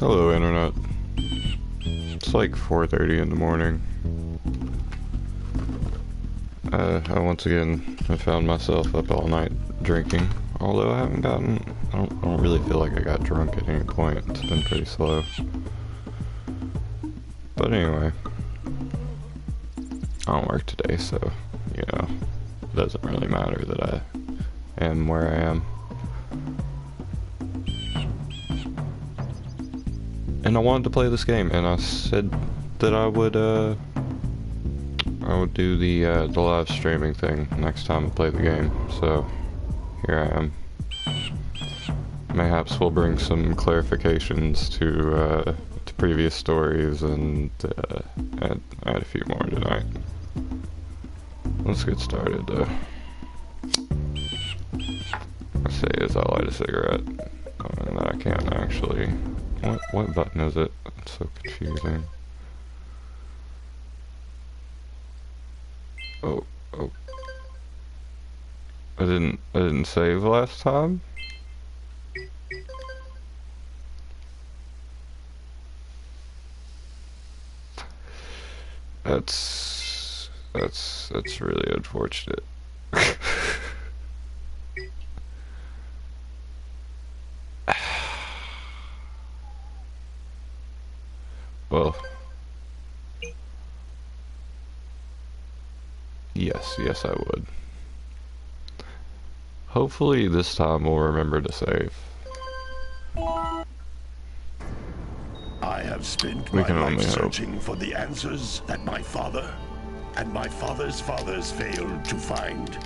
Hello, Internet. It's like 4:30 in the morning. I once again have found myself up all night drinking. Although I don't really feel like I got drunk at any point. It's been pretty slow. But anyway, I don't work today, so, you know, it doesn't really matter that I am where I am. And I wanted to play this game, and I said that I would do the live streaming thing next time I play the game. So here I am. Mayhaps we'll bring some clarifications to previous stories and add a few more tonight. Let's get started though. I say as I light a cigarette, and that I can't actually. What button is it? It's so confusing. Oh. I didn't save last time. That's really unfortunate. Well, yes I would. Hopefully this time we'll remember to save. I have spent my life searching for the answers that my father and my father's fathers failed to find.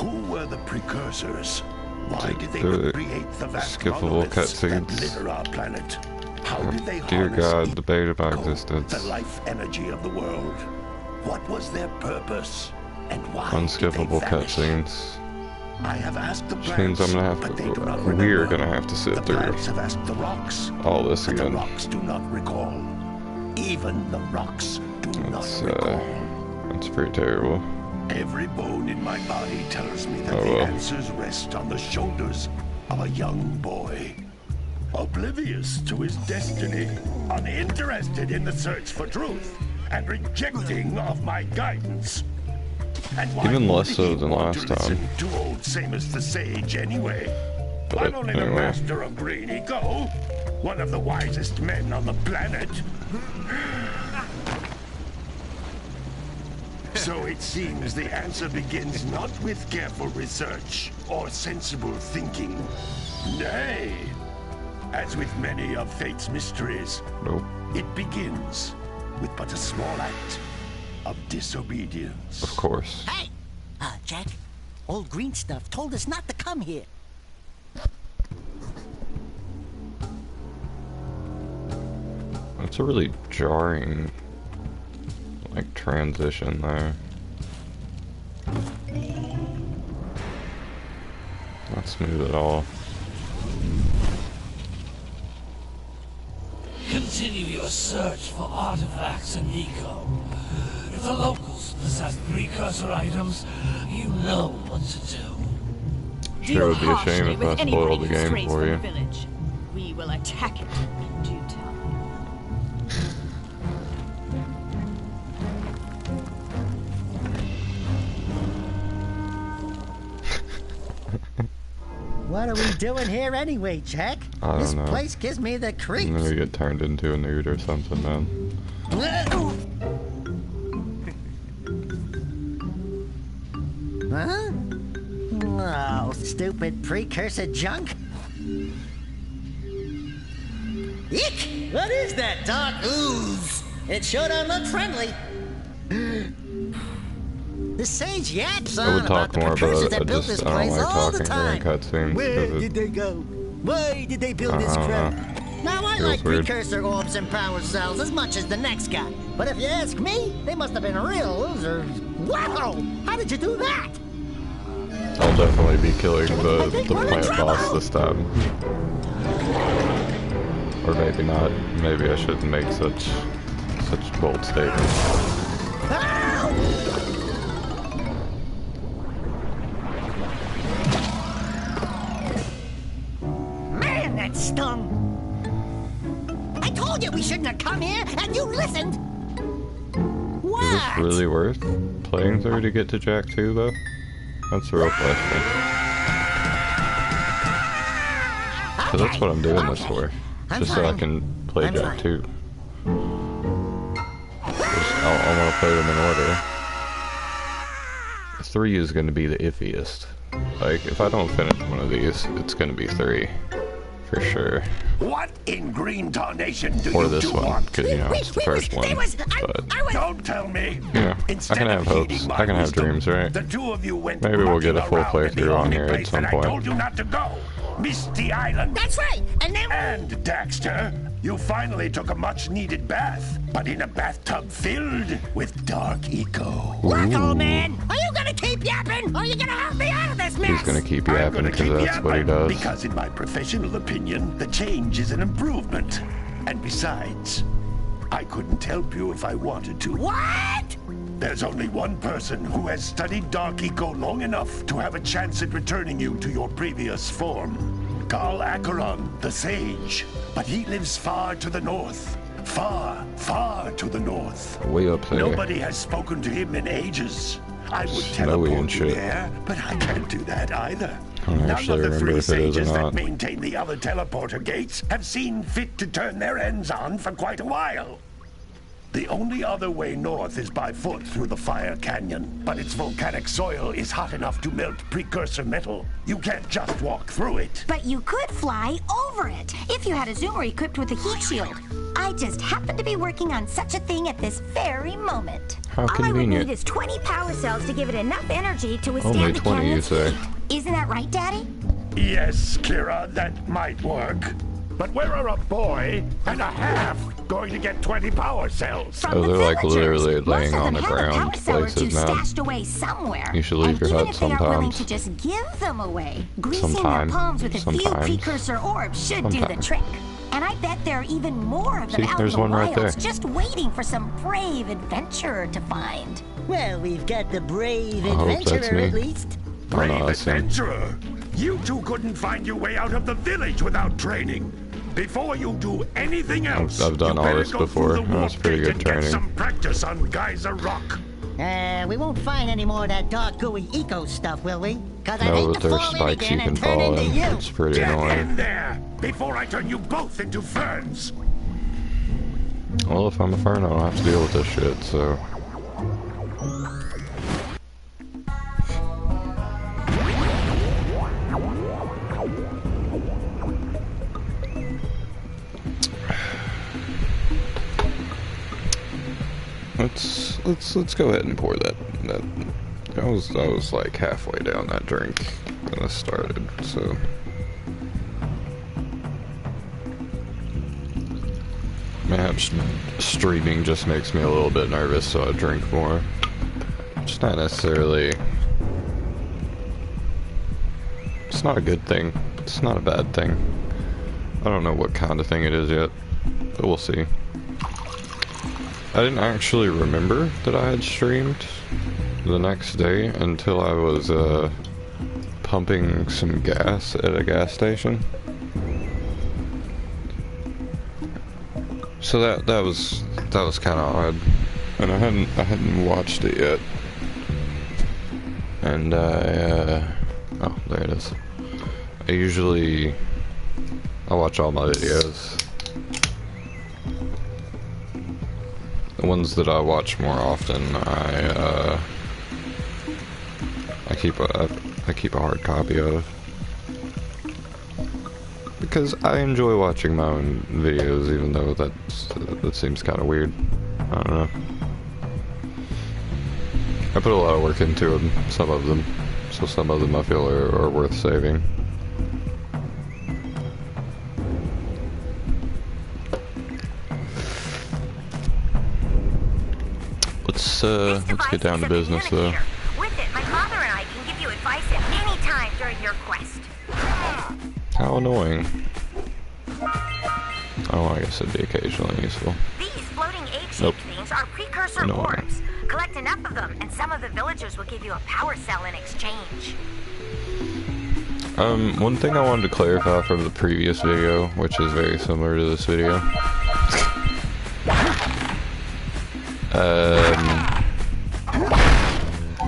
Who were the precursors? Why did they create the vast monoliths that litter our planet? How did they Dear God, debate about existence. The life energy of the world. What was their purpose, and why? Unskippable cutscenes. I have asked the plants, which means I'm gonna have to. We're gonna have to sit through have asked the rocks, all this but again. The rocks do not recall. Even the rocks do not recall. That's pretty terrible. Every bone in my body tells me that the answers rest on the shoulders of a young boy. Oblivious to his destiny, uninterested in the search for truth, and rejecting of my guidance. And why even less so than last time. Too old, same as the sage, anyway. But I'm only the master of Green Eco, one of the wisest men on the planet. So it seems the answer begins not with careful research or sensible thinking. Nay. As with many of fate's mysteries, it begins with but a small act of disobedience. Of course. Hey! Jack, old green stuff told us not to come here. That's a really jarring, like, transition there. Not smooth at all. Continue your search for artifacts in Eco. If the locals possess precursor items, you know what to do. Sure, it would be a shame if I spoiled the game for you. Village. We will attack it in due time. What are we doing here anyway, Jack? I don't know. This place gives me the creeps. I'm gonna get turned into a nude or something, man. Huh? Oh, stupid precursor junk. Eek! What is that dark ooze? It sure don't look friendly. The sage yaps on about the precursors that built this place all the time. Where did they go? Why did they build this crap? Now, I like precursor orbs and power cells as much as the next guy. But if you ask me, they must have been real losers. Wow! How did you do that? I'll definitely be killing the plant boss this time. Or maybe not. Maybe I shouldn't make such bold statements. Ow! Man, that stung! I told you we shouldn't have come here, and you listened. What? Is this really worth playing through to get to Jak 2, though? That's the real question. So that's what I'm doing this for. Just so I can play Jak 2. I want to play them in order. 3 is going to be the iffiest. Like, if I don't finish one of these, it's going to be 3. For sure. What in green tarnation do or you this one, because, you know, it's the first one. But, don't tell me. You know, I can have hopes. I can have dreams, right? The two of you went Maybe we'll get a full playthrough on here at some point. I told you not to go. Misty Island. That's right. And then... And, Daxter, you finally took a much-needed bath, but in a bathtub filled with dark eco. Look, old man, are you gonna keep yapping, or are you gonna help me out of this mess? He's gonna keep yapping because that's what he does. Because in my professional opinion, the change is an improvement. And besides, I couldn't help you if I wanted to. What? There's only one person who has studied Dark Eco long enough to have a chance at returning you to your previous form. Carl Acheron, the Sage. But he lives far to the north. Far, far to the north. Way up there. Nobody has spoken to him in ages. I would teleport you there, but I can't do that either. None of the 3 sages that maintain the other teleporter gates have seen fit to turn their ends on for quite a while. The only other way north is by foot through the Fire Canyon, but its volcanic soil is hot enough to melt precursor metal. You can't just walk through it. But you could fly over it, if you had a zoomer equipped with a heat shield. I just happen to be working on such a thing at this very moment. How convenient. All I would need is 20 power cells to give it enough energy to withstand Only the 20, canyon's you say? heat. Isn't that right, Daddy? Yes, Kira, that might work. But where are a boy and a half going to get 20 power cells? Oh, they're like literally laying on the ground places now. Stashed away somewhere. You should leave your hut sometimes. Even if they aren't willing to sometimes. just give them away, greasing their palms with a few precursor orbs should do the trick. And I bet there are even more of them out in the wilds, just waiting for some brave adventurer to find. Well, we've got the brave adventurer at least. Brave adventurer? You two couldn't find your way out of the village without training. Before you do anything else, I've done all this before. That's pretty good training. Get some practice on Geyser Rock. We won't find any more of that dark gooey eco stuff, will we? Cause no, I hate but to there's fall spikes in you again can and turn fall into in. you. It's pretty Get annoying. in there before I turn you both into ferns. Well, if I'm a fern, I don't have to deal with this shit, so... Let's go ahead and pour that. I was like halfway down that drink when this started, so perhaps streaming just makes me a little bit nervous, so I drink more. It's not necessarily. It's not a good thing. It's not a bad thing. I don't know what kind of thing it is yet, but we'll see. I didn't actually remember that I had streamed the next day until I was pumping some gas at a gas station. So that was kind of odd, and I hadn't watched it yet. And oh, there it is. I watch all my videos. The ones that I watch more often, I keep a hard copy of, because I enjoy watching my own videos, even though that seems kind of weird. I don't know. I put a lot of work into them, some of them, so some of them I feel are worth saving. Let's get down to business, though. With it, my father and I can give you advice at any time during your quest. How annoying. Oh, I guess it'd be occasionally useful. These floating egg-shaped things are precursor orbs. Collect enough of them, and some of the villagers will give you a power cell in exchange. One thing I wanted to clarify from the previous video, which is very similar to this video, It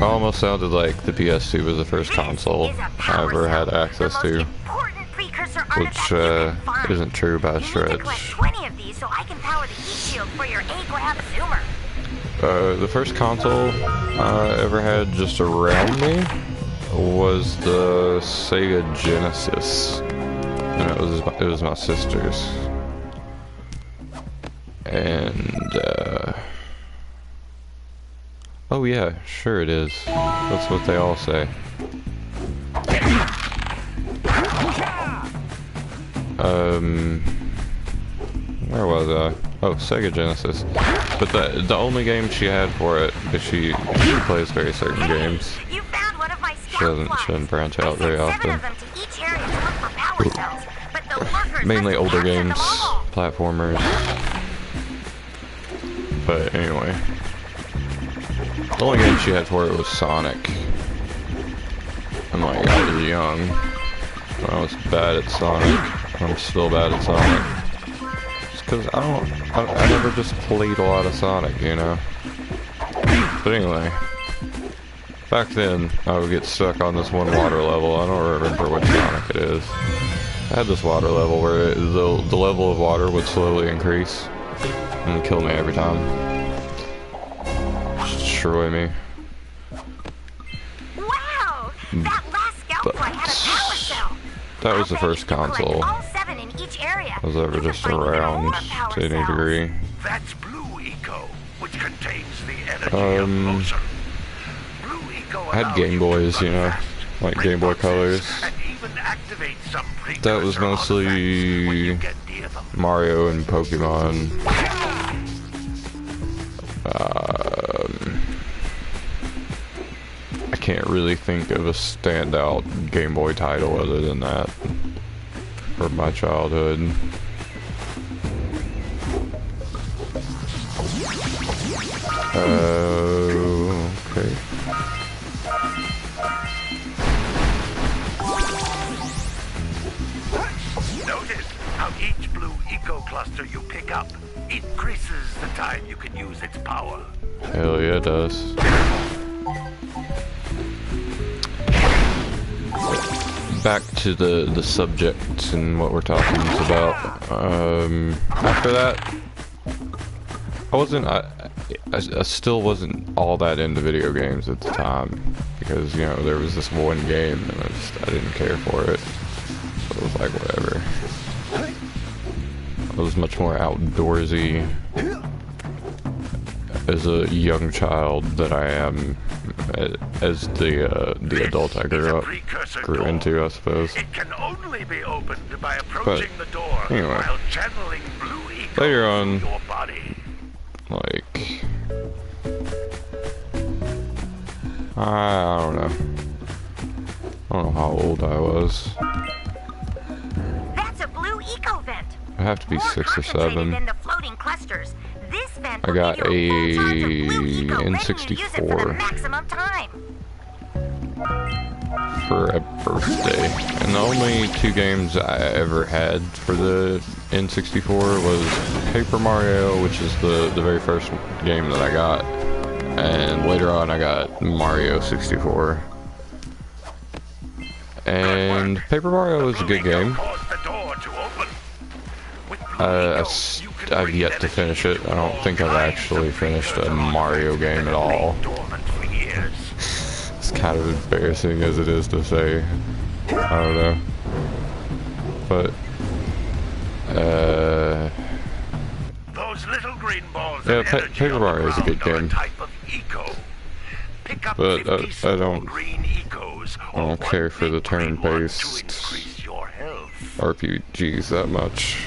almost sounded like the PS2 was the first console I ever had access to, which isn't true by a stretch. The first console I ever had just around me was the Sega Genesis, and it was my sister's, and oh yeah, sure it is. That's what they all say. Where was I? Oh, Sega Genesis. But the only game she had for it, because she plays very certain games. She doesn't branch out very often. Mainly older games, platformers. But anyway. The only game she had for it was Sonic. And like, I was young. I was bad at Sonic. I'm still bad at Sonic. Just cause I never just played a lot of Sonic, you know? But anyway. Back then, I would get stuck on this one water level. I don't remember what Sonic it is. I had this water level where the level of water would slowly increase and kill me every time. Destroy me. Wow! That last scout flight had a power cell. That was the first console I was ever just around to any degree. That's Blue Eco, which contains the energy of motion. I had Game Boys, you know, like Game Boy Colors. That was mostly Mario and Pokemon. I can't really think of a standout Game Boy title other than that from my childhood. Okay. Notice how each Blue Eco cluster you pick up increases the time you can use its power. Hell yeah, it does. Back to the subject and what we're talking about. After that, I still wasn't all that into video games at the time, because, you know, there was this one game and I didn't care for it. So it was like, whatever. I was much more outdoorsy as a young child than I am as the adult I grew into, I suppose. It can only be opened by approaching the door anyway, while channeling Blue Eco later on, through your body. like, I don't know. I don't know how old I was. That's a Blue Eco vent. I have to be 6 or 7. In the floating clusters. This vent I got a N64 for a birthday, and the only 2 games I ever had for the N64 was Paper Mario, which is the very first game that I got, and later on I got Mario 64. And Paper Mario was a good game. I've yet to finish it. I don't think I've actually finished a Mario game at all. It's kind of embarrassing as it is to say. I don't know. But, those little green balls, yeah, Paper Mario is a good game. But I don't care for the turn-based RPGs that much.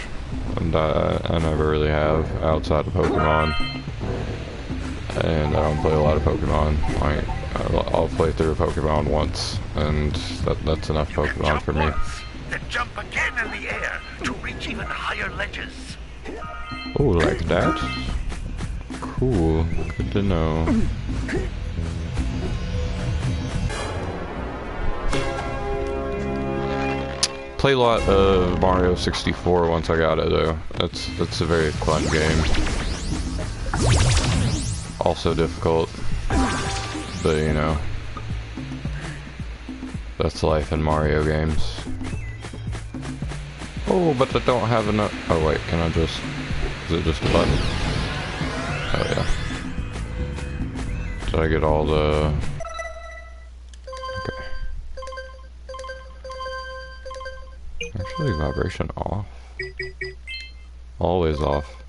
And I never really have, outside of Pokemon. And I don't play a lot of Pokemon. I'll play through a Pokemon once, and that's enough Pokemon for me. Then jump again in the air to reach even higher ledges. Oh, like that? Cool. Good to know. Play a lot of Mario 64 once I got it though. That's a very fun game. also difficult. But you know, that's life in Mario games. Oh, but I don't have enough. Oh wait, can I just? Is it just a button? Oh yeah. Did I get all the? Okay. Actually, vibration off. Always off.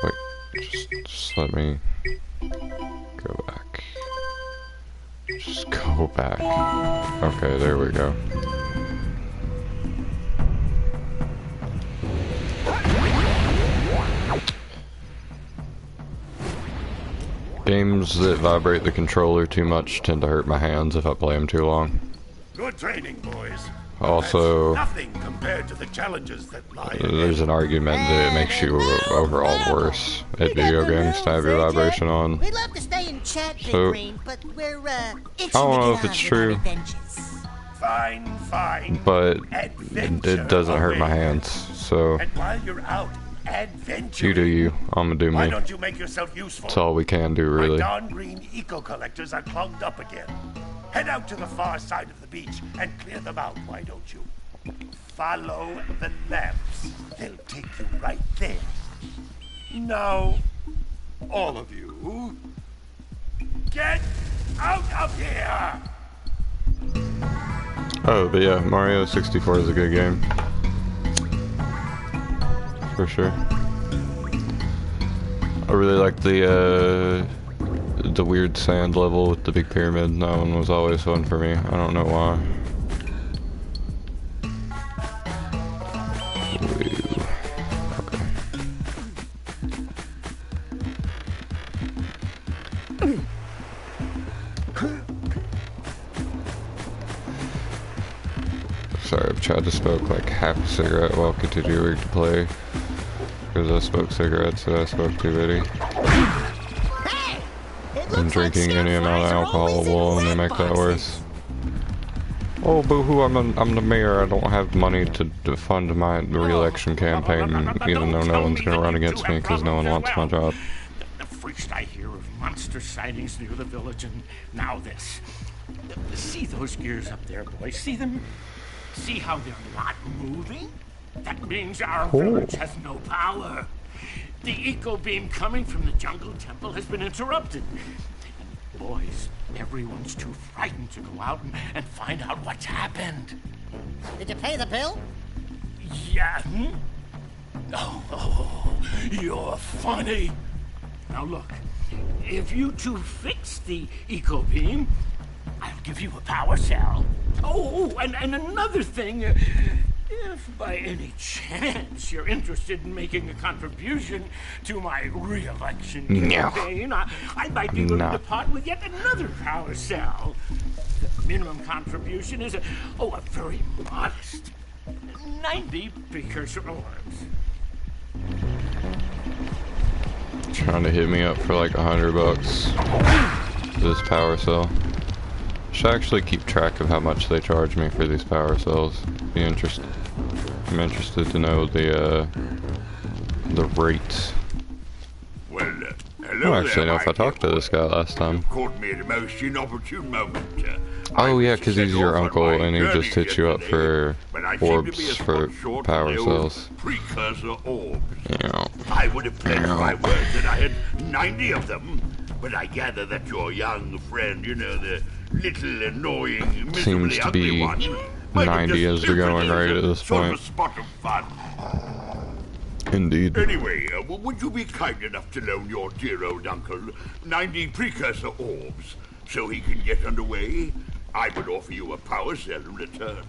Wait, just let me go back. Just go back. Okay, there we go. Games that vibrate the controller too much tend to hurt my hands if I play them too long. Good training, boys. Also, nothing compared to the challenges that lie ahead. There's an argument that it makes you overall worse at video games to have your vibration on. We'd love to stay and chat, Big Green, but we're I don't know if it's true. Fine. But it doesn't hurt my hands. So and while you're out, you do you. I'm gonna do me. Why don't you make yourself useful? That's all we can do, really. My darn green eco collectors are clogged up again. Head out to the far side of the beach and clear them out, why don't you? Follow the lamps. They'll take you right there. Now, all of you, get out of here! Oh, but yeah, Mario 64 is a good game. For sure. I really like the weird sand level with the big pyramid. That one was always fun for me. I don't know why. Sorry, I've tried to smoke like half a cigarette while continuing to play. Because I smoke cigarettes that I smoke too many. And drinking any amount of alcohol will only make that worse. Oh, boo-hoo, I'm the mayor. I don't have money to fund my re-election campaign, even though no one's gonna run against me because no one wants my job. The first I hear of monster sightings near the village, and now this. See those gears up there, boys? See them? See how they're not moving? That means our village has no power. The eco beam coming from the jungle temple has been interrupted. And boys, everyone's too frightened to go out and find out what's happened. Did you pay the bill? Yeah. Oh, you're funny. Now look, if you two fix the eco beam, I'll give you a power cell. Oh, and another thing. If by any chance you're interested in making a contribution to my re-election campaign, I might be willing to part with yet another power cell. The minimum contribution is a very modest 90 precursor orbs. Trying to hit me up for like $100 for this power cell. Should actually keep track of how much they charge me for these power cells. I'm interested to know the rates. Well, hello. I don't actually know if I talked to this guy last time. Caught me at a most inopportune moment. Oh yeah, because he's your uncle and he just hits you up for orbs for power cells. Precursor orbs. Yeah. I would have pledged my word that I had 90 of them, but I gather that your young friend, you know, the little annoying, seems to be one, 90 as we're going right at this point. Spot of fun. Indeed. Anyway, would you be kind enough to loan your dear old uncle 90 precursor orbs so he can get underway? I would offer you a power cell in return.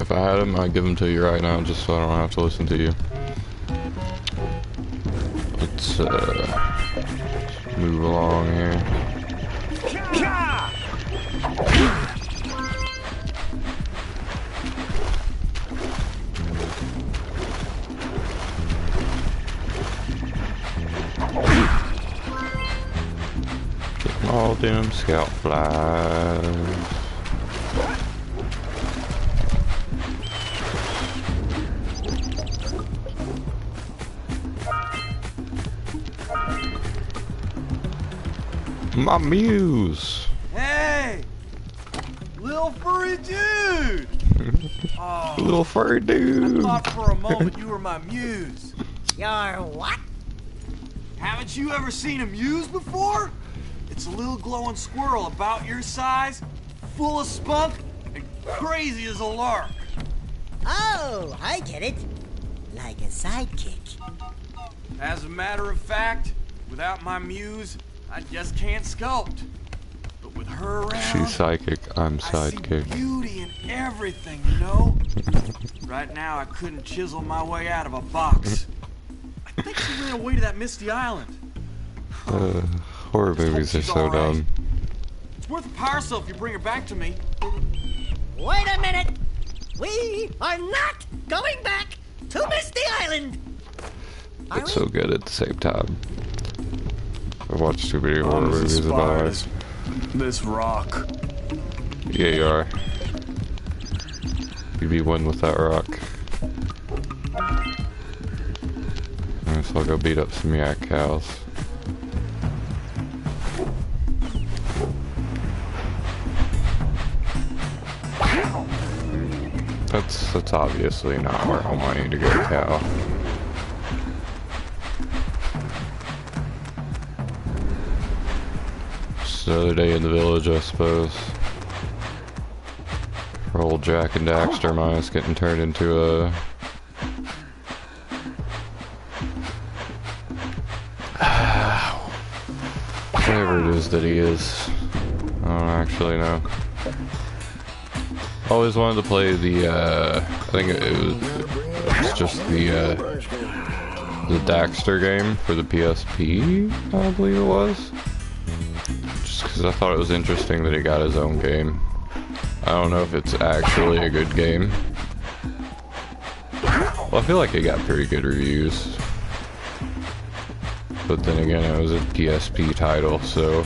If I had them, I'd give them to you right now just so I don't have to listen to you. Let's move along here. Getting all them scout flies. My muse. Hey, little furry dude. Oh, little furry dude. I thought for a moment you were my muse. Your what? Haven't you ever seen a muse before? It's a little glowing squirrel about your size, full of spunk, and crazy as a lark. Oh, I get it. Like a sidekick. As a matter of fact, without my muse, I just can't sculpt. But with her around, she's psychic, I'm I see sidekick. beauty in everything, you know? Right now, I couldn't chisel my way out of a box. I think she ran away to that misty island. Horror movies are so dumb. It's worth a power cell if you bring her back to me. Wait a minute! We are not going back to Misty Island! It's so good at the same time. I've watched too many horror movies about it. This rock. Yeah, you are. You be one with that rock. So I'll go beat up some yak cows. That's obviously not where I wanted to go, cow. Just another day in the village, I suppose. For old Jak and Daxter minus getting turned into a... whatever it is that he is. I don't actually know. Always wanted to play the, I think it's just the Daxter game for the PSP, I believe it was. Just because I thought it was interesting that he got his own game. I don't know if it's actually a good game. Well, I feel like it got pretty good reviews. But then again, it was a PSP title, so...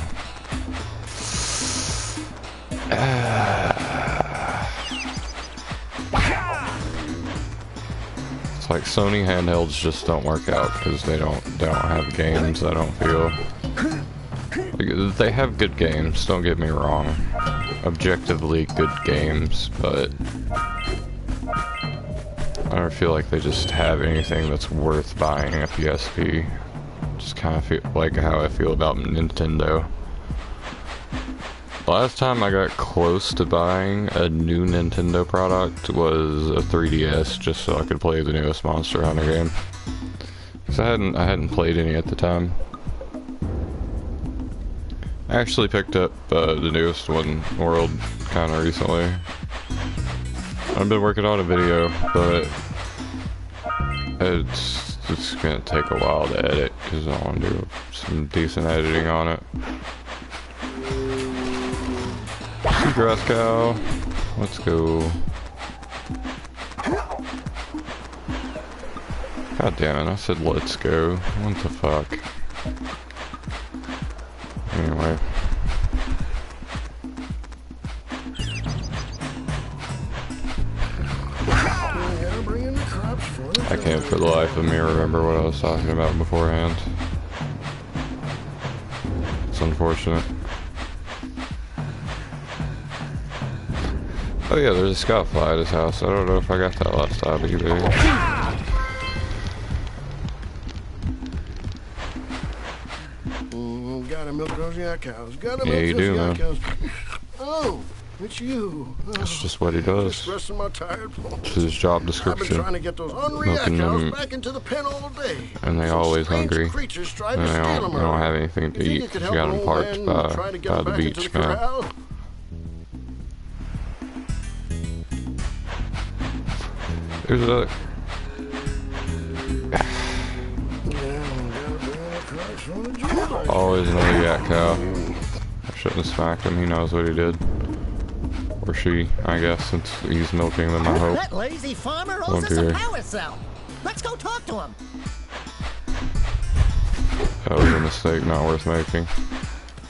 It's like Sony handhelds just don't work out because they don't have games. I don't feel like, they have good games. Don't get me wrong, objectively good games, but I don't feel like they just have anything that's worth buying a PSP. Just kind of feel like how I feel about Nintendo. Last time I got close to buying a new Nintendo product was a 3DS, just so I could play the newest Monster Hunter game. Cause I hadn't played any at the time. I actually picked up the newest one, World, kind of recently. I've been working on a video, but it's gonna take a while to edit because I want to do some decent editing on it. Grass cow, let's go. God damn it, I said let's go. What the fuck? Anyway. I can't for the life of me remember what I was talking about beforehand. It's unfortunate. Oh yeah, there's a scout fly at his house. I don't know if I got that last time either. Gotta milk those yak cows. Gotta yeah, milk you those do, yak man. cows. Oh, it's you. That's just what he does. Just resting my tired bones. It's his job I've description. been trying to get those hungry yak cows back into the pen all day. And they always hungry. And they don't have anything to eat because you got them parked by the beach, man. There's a... Always another yak cow. I shouldn't have smacked him, he knows what he did. Or she, I guess, since he's milking them, I hope. That lazy farmer owes us a power cell. Let's go talk to him. That was a mistake, not worth making.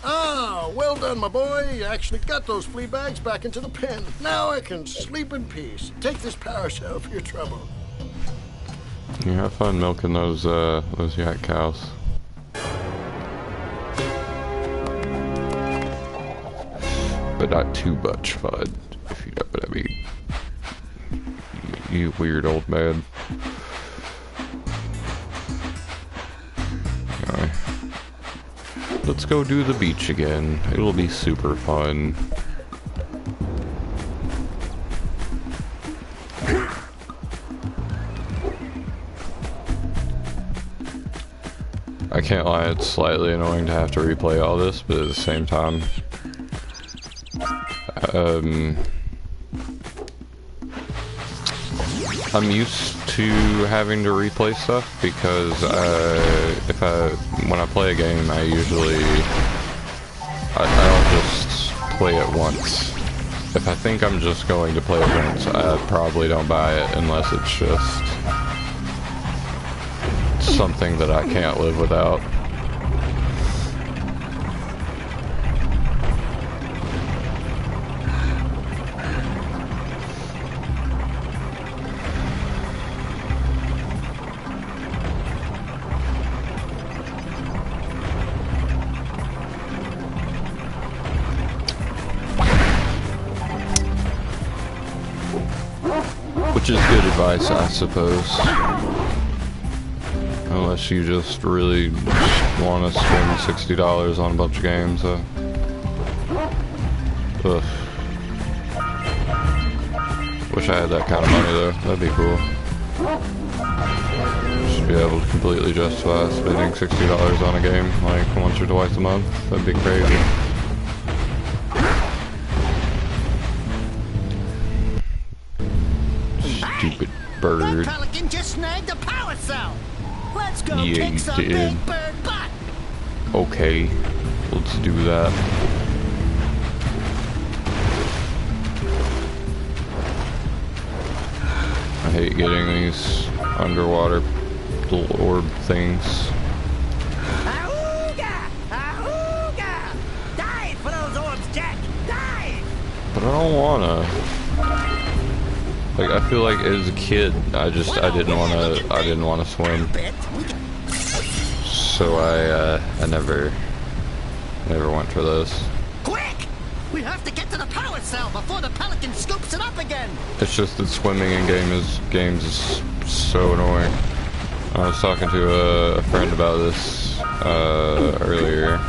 Oh, well done, my boy. You actually got those flea bags back into the pen. Now I can sleep in peace. Take this power cell for your trouble. You have fun milking those yak cows. but not too much fun, if you know what I mean. You weird old man. Alright. Let's go do the beach again. It'll be super fun. I can't lie, it's slightly annoying to have to replay all this, but at the same time, I'm used to having to replay stuff because when I play a game, I don't just play it once. If I think I'm just going to play it once, I probably don't buy it unless it's just something that I can't live without. Which is good advice, I suppose. Unless you just really want to spend $60 on a bunch of games. Ugh. Wish I had that kind of money though. That'd be cool. Should be able to completely justify spending $60 on a game like once or twice a month. That'd be crazy. Stupid bird. That pelican just snagged a power cell. Let's go Yeah, kick some big bird butt. Okay, let's do that. I hate getting these underwater little orb things. Ahooga! Ahooga! Dive for those orbs, Jack! Dive! But I don't wanna. Like, I feel like as a kid, I didn't wanna swim. So I never went for this. Quick! We have to get to the power cell before the pelican scoops it up again. It's just that swimming in games is so annoying. I was talking to a friend about this earlier.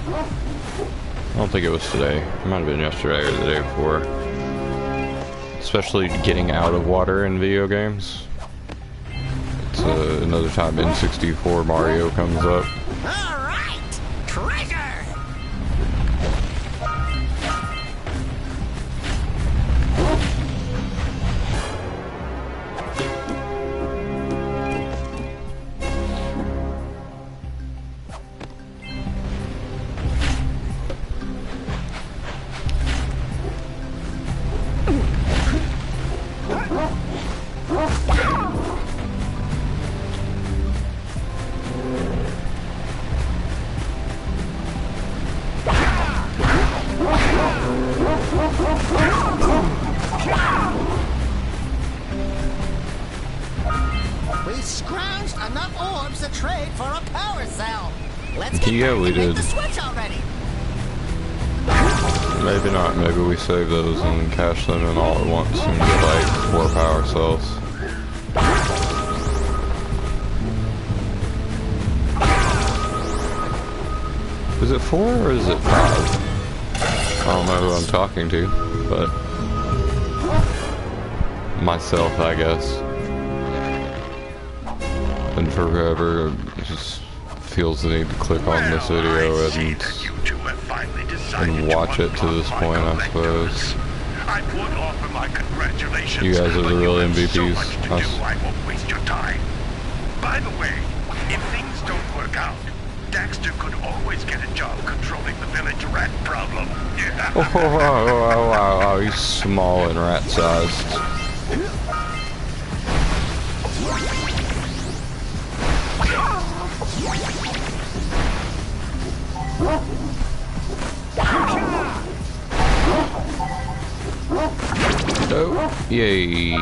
I don't think it was today. It might have been yesterday or the day before. Especially getting out of water in video games. It's another time N64 Mario comes up. All right, treasure. We scrounged enough orbs to trade for a power cell. Let's get Yeah, we did. the switch already. Maybe not. Maybe we save those and cash them in all at once and get like 4 power cells. Is it 4 or is it 5? I don't know who I'm talking to, but myself, I guess. And for whoever just feels the need to click on this video and watch it to this point, I suppose. You guys are the real MVPs. I won't waste your time. By the way, if things don't work out, Daxter could always get a job controlling the village rat problem. Oh, he's small and rat-sized. Oh, yay.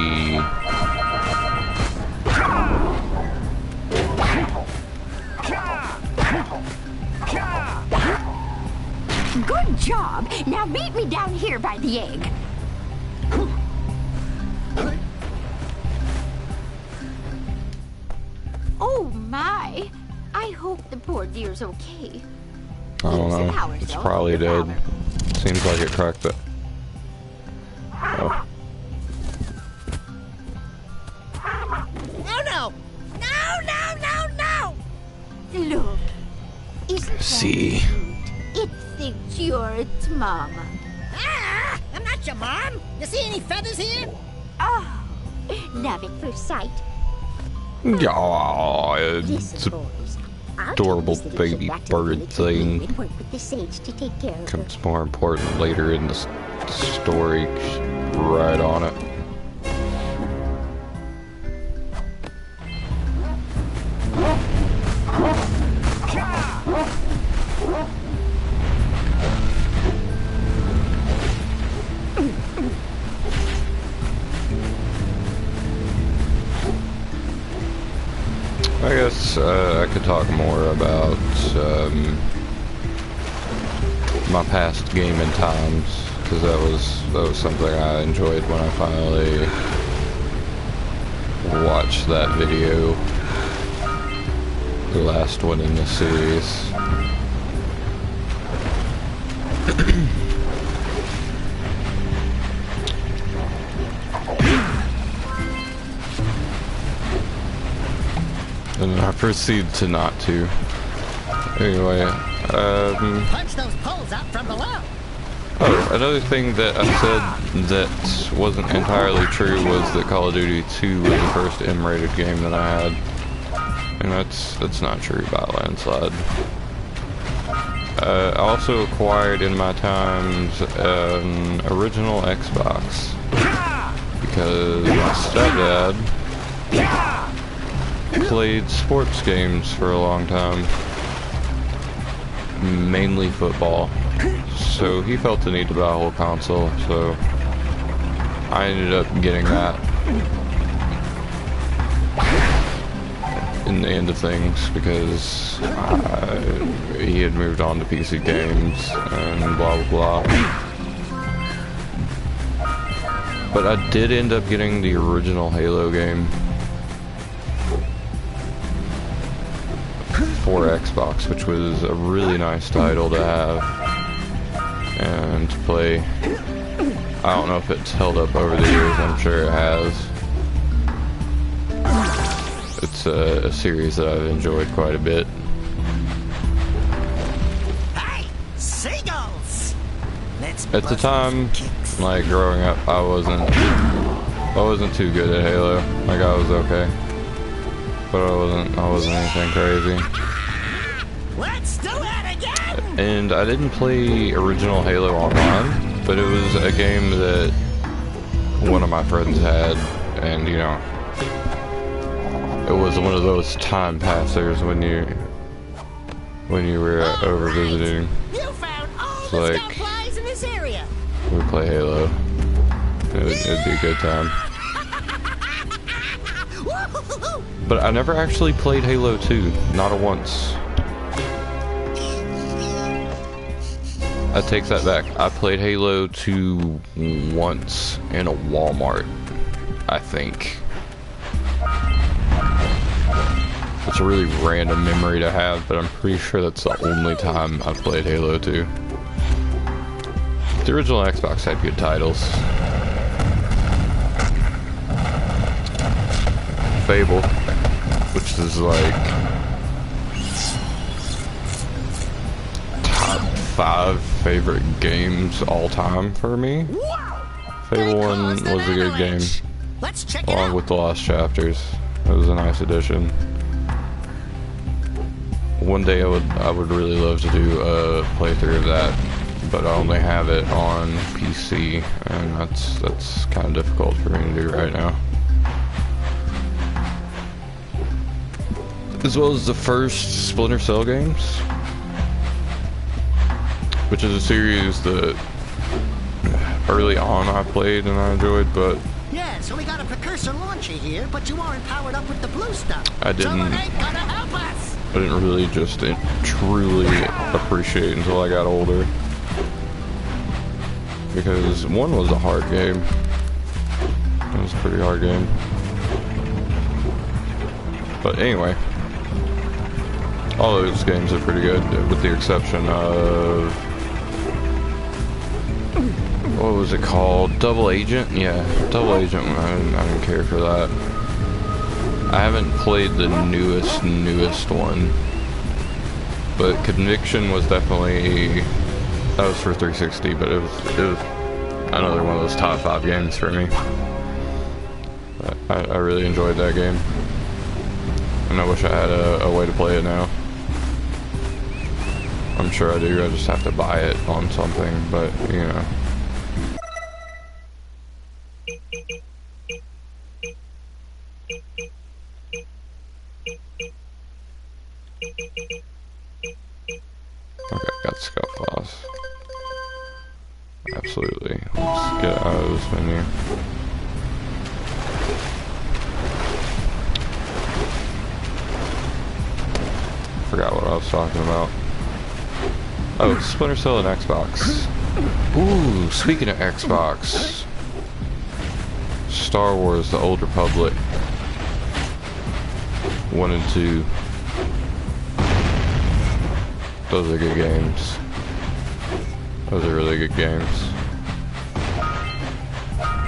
Good job. Now meet me down here by the egg. Oh my! I hope the poor deer's okay. I don't know. It's probably dead. Seems like it cracked it. Oh. Oh no! No, no, no, no! Look. Isn't See. it thinks you're its mama. Ah! I'm not your mom! You see any feathers here? Oh, love at first sight. Yeah, it's adorable baby bird thing. Becomes more important later in the story. Right on it. I guess I could talk more about my past gaming times, because that was something I enjoyed when I finally watched that video, the last one in the series. And I proceed to not to. Anyway, Punch those poles out from below. Oh, another thing that I said that wasn't entirely true was that Call of Duty 2 was the first M-rated game that I had. And that's not true by a landslide. I also acquired in my times an original Xbox. Because my stepdad played sports games for a long time. Mainly football. So he felt the need to buy a whole console, so I ended up getting that in the end of things because he had moved on to PC games and blah blah blah. But I did end up getting the original Halo game for Xbox, which was a really nice title to have and to play. I don't know if it's held up over the years, I'm sure it has. It's a series that I've enjoyed quite a bit. Hey, seagulls! At the time, like growing up, I wasn't too good at Halo. Like I was okay, but I wasn't anything crazy. Let's do it again! And I didn't play original Halo online, but it was a game that one of my friends had, and you know, it was one of those time passers when you were over visiting. You found all the scout flies in this area. We play Halo. It'd be a good time. But I never actually played Halo 2, not a once. I take that back. I played Halo 2 once in a Walmart, I think. It's a really random memory to have, but I'm pretty sure that's the only time I've played Halo 2. The original Xbox had good titles. Fable, which is like top 5 favorite games all time for me. Fable 1 was a good game, along with the Lost Chapters. It was a nice addition. One day I would really love to do a playthrough of that, but I only have it on PC, and that's kind of difficult for me to do right now. As well as the first Splinter Cell games, which is a series that early on I played and I enjoyed, but yeah, so we got a precursor launcher here, but you aren't powered up with the blue stuff. I didn't. So it ain't gonna help us. I didn't really just truly appreciate until I got older. because 1 was a hard game. It was a pretty hard game. But anyway, all those games are pretty good, with the exception of, what was it called? Double Agent? Yeah, Double Agent. I didn't care for that. I haven't played the newest one, but Conviction was definitely, that was for 360, but it was another one of those top 5 games for me. I really enjoyed that game, and I wish I had a way to play it now. I'm sure I do, I just have to buy it on something, but you know. Okay, got Scout Boss. Absolutely. Let's get out of this menu. Forgot what I was talking about. Oh, Splinter Cell and Xbox. Ooh, speaking of Xbox. Star Wars, The Old Republic. 1 and 2. Those are good games. Those are really good games.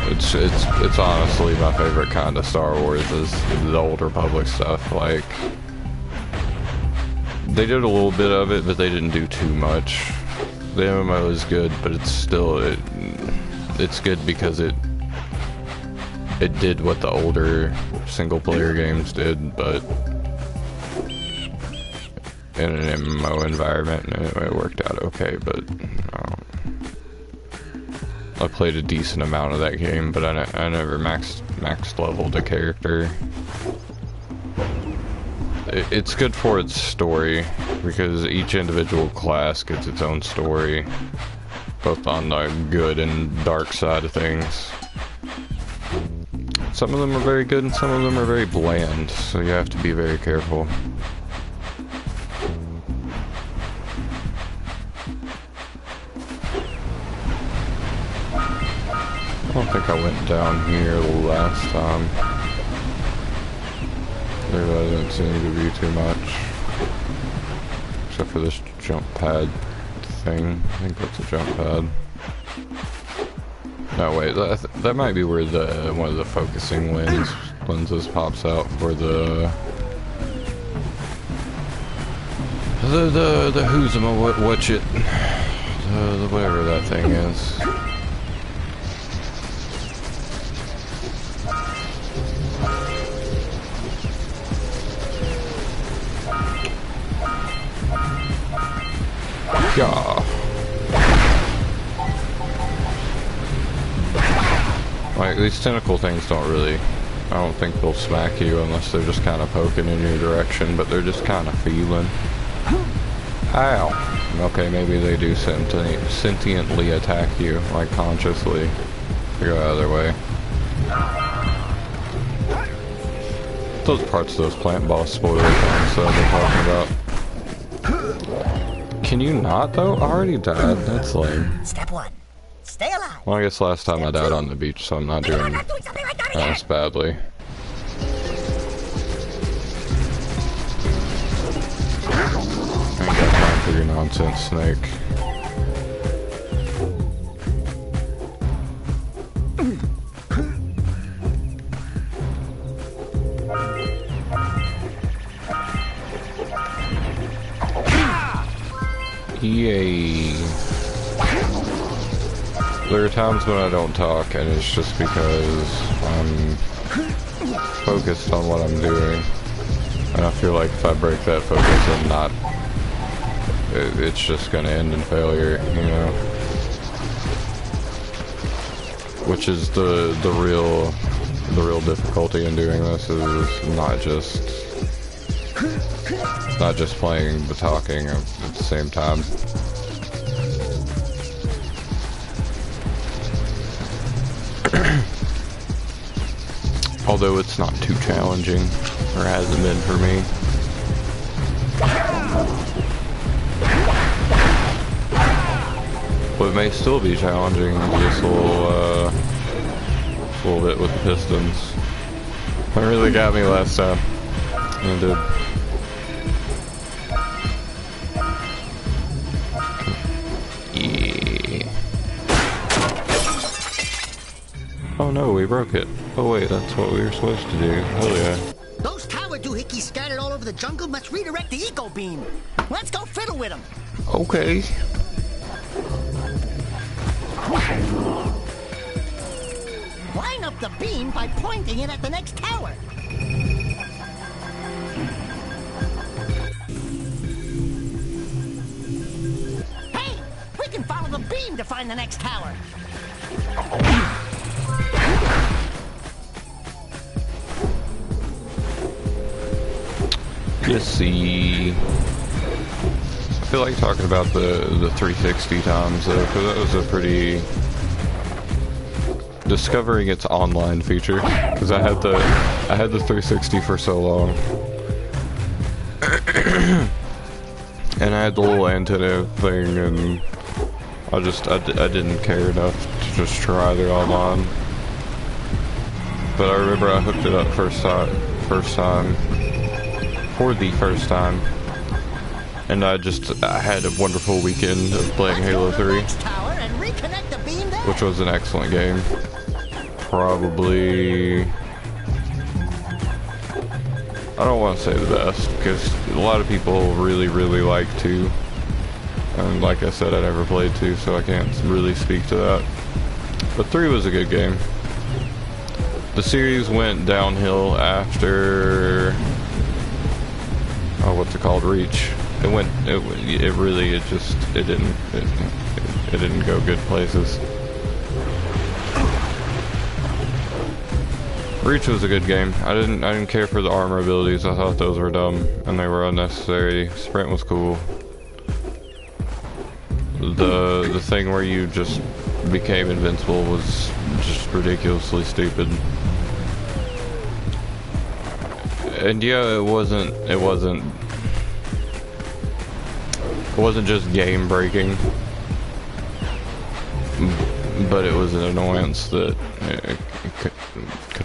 It's honestly my favorite kind of Star Wars is the Old Republic stuff. Like, they did a little bit of it, but they didn't do too much. The MMO is good, but it's still it's good because it did what the older single player games did, but in an MMO environment, it worked out okay. But I played a decent amount of that game, but I never max leveled a character. It's good for its story, because each individual class gets its own story, both on the good and dark side of things. Some of them are very good and some of them are very bland, so you have to be very careful. I don't think I went down here last time. There doesn't seem to be too much. Except for this jump pad thing. I think that's a jump pad. No, wait, that might be where one of the focusing lenses pops out for the who's watch it, the whatever that thing is. Yeah. Like, these tentacle things don't really, I don't think they'll smack you unless they're just kind of poking in your direction, but they're just kind of feeling. Ow. Okay, maybe they do sentiently attack you, like consciously. Go out of their way. Those parts of those plant boss spoiler things that I've been talking about. Can you not, though? I already died. That's lame. Step 1. Stay alive. Well, I guess last time I died on the beach, so I'm not doing as badly. I ain't got time for your nonsense, Snake. Yay. There are times when I don't talk, and it's just because I'm focused on what I'm doing. And I feel like if I break that focus, I'm not... it's just gonna end in failure, you know? Which is the real difficulty in doing this, is not just playing but talking at the same time. Although it's not too challenging, or hasn't been for me. But it may still be challenging just a little bit with the pistons. It really got me last time. It did. Yeah. Oh no, we broke it. Oh wait, that's what we were supposed to do. Hell yeah. Those tower doohickeys scattered all over the jungle must redirect the eco beam. Let's go fiddle with them. Okay. Line up the beam by pointing it at the next tower. Hey, we can follow the beam to find the next tower. Let's see. I feel like talking about the 360 times though, because that was a pretty discovering its online feature. Because I had the 360 for so long, and I had the little antenna thing, and I didn't care enough to just try the online. But I remember I hooked it up for the first time, and I had a wonderful weekend of playing Halo 3, which was an excellent game. Probably, I don't want to say the best, because a lot of people really like 2, and like I said, I never played 2, so I can't really speak to that. But 3 was a good game. The series went downhill after, what's it called? Reach. It didn't go good places. Reach was a good game. I didn't care for the armor abilities. I thought those were dumb and they were unnecessary. Sprint was cool. The thing where you just became invincible was just ridiculously stupid. And yeah, it wasn't just game breaking, but it was an annoyance that could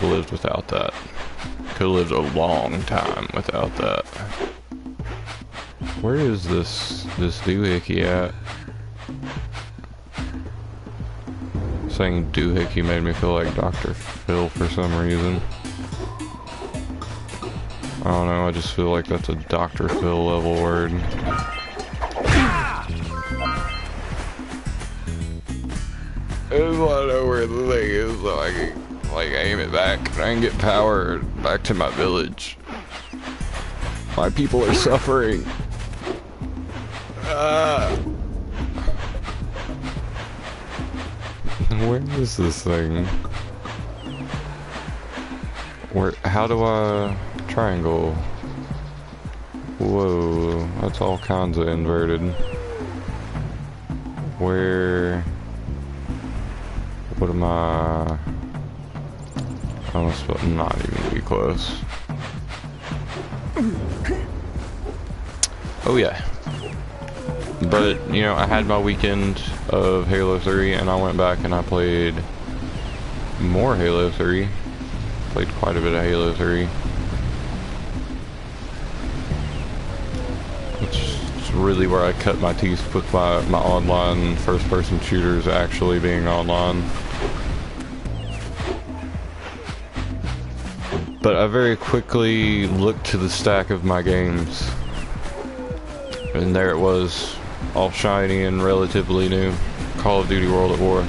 have lived without that. Could have lived a long time without that. Where is this doohickey at? Saying doohickey made me feel like Dr. Phil for some reason. I don't know, I just feel like that's a Dr. Phil level word. I just want to know where the thing is so I can, like, aim it back and I can get power back to my village. My people are suffering. Where is this thing? How do I... Triangle. Whoa, that's all kinds of inverted. Where... What am I... Almost not even be close. Oh yeah. But, you know, I had my weekend of Halo 3 and I went back and I played more Halo 3. Played quite a bit of Halo 3. It's really where I cut my teeth with my online first-person shooters actually being online. But I very quickly looked to the stack of my games. And there it was, all shiny and relatively new. Call of Duty World at War.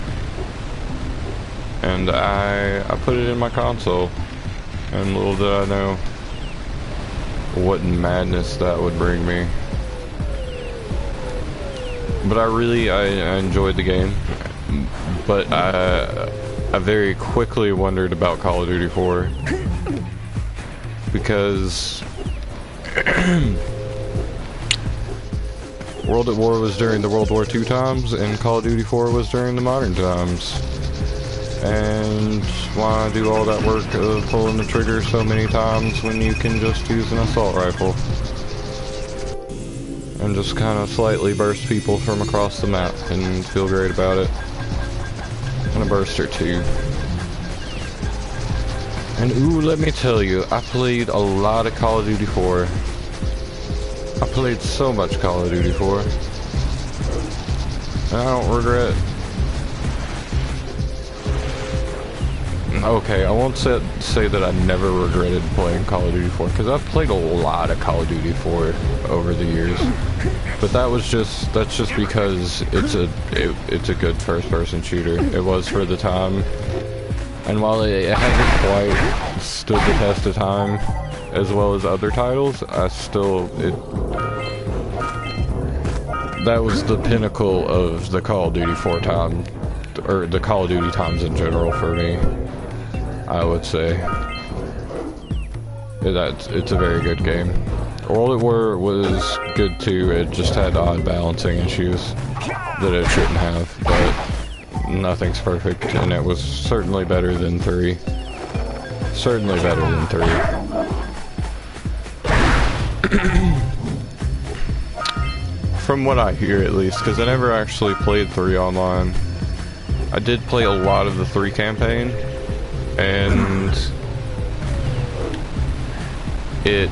And I put it in my console. And little did I know what madness that would bring me. But I enjoyed the game. But I very quickly wondered about Call of Duty 4. Because World at War was during the World War II times, and Call of Duty 4 was during the modern times. And why do all that work of pulling the trigger so many times when you can just use an assault rifle? and just kind of slightly burst people from across the map and feel great about it. And a burst or two. And ooh, let me tell you, I played a lot of Call of Duty 4. I played so much Call of Duty 4. And I don't regret. Okay, I won't say that I never regretted playing Call of Duty 4, because I've played a lot of Call of Duty 4 over the years. But that's just because it's a good first-person shooter. It was for the time. And while it hasn't quite stood the test of time as well as other titles, that was the pinnacle of the Call of Duty 4 time, or the Call of Duty times in general for me, I would say. It's a very good game. World at War was good too, it just had odd balancing issues that it shouldn't have, but nothing's perfect, and it was certainly better than 3. Certainly better than 3. From what I hear, at least, because I never actually played 3 online. I did play a lot of the 3 campaign, and it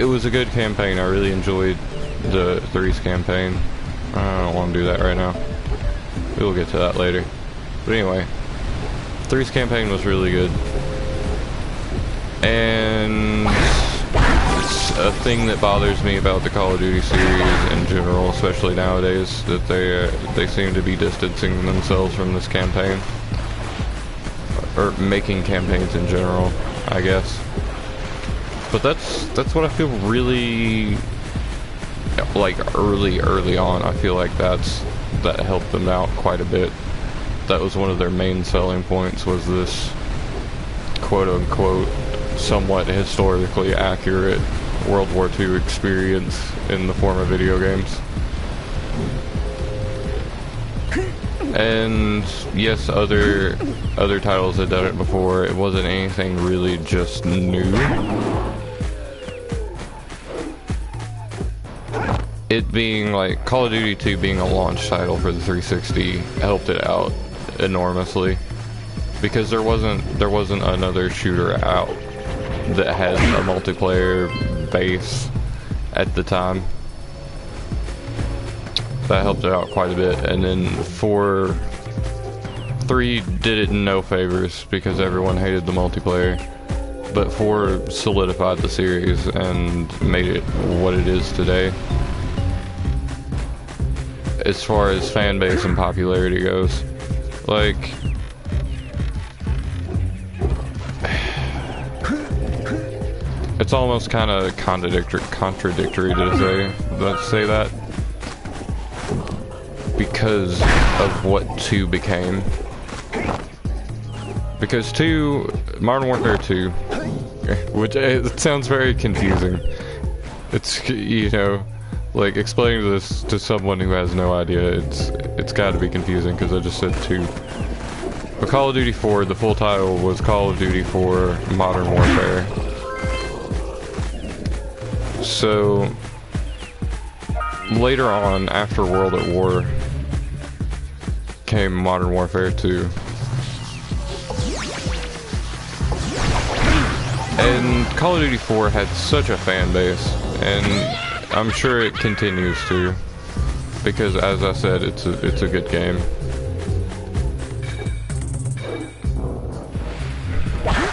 was a good campaign. I really enjoyed the 3's campaign. I don't want to do that right now. We'll get to that later. But anyway, 3's campaign was really good. And it's a thing that bothers me about the Call of Duty series in general, especially nowadays, that they seem to be distancing themselves from this campaign. Or making campaigns in general, I guess. But that's what I feel really... like early on, I feel like that helped them out quite a bit. That was one of their main selling points, was this quote-unquote somewhat historically accurate World War II experience in the form of video games. And yes, other titles had done it before. It wasn't anything really just new. It being like Call of Duty 2 being a launch title for the 360 helped it out enormously, because there wasn't another shooter out that had a multiplayer base at the time. That helped it out quite a bit. And then 3 did it in no favors because everyone hated the multiplayer, but 4 solidified the series and made it what it is today. As far as fan base and popularity goes, like, it's almost kind of contradictory to say that, because of what 2 became. Because Modern Warfare 2, which it sounds very confusing. It's, you know, like, explaining this to someone who has no idea, it's gotta be confusing, because I just said 2. But Call of Duty 4, the full title was Call of Duty 4 Modern Warfare. So, later on, after World at War, came Modern Warfare 2. And Call of Duty 4 had such a fan base, and I'm sure it continues to, because as I said, it's a good game.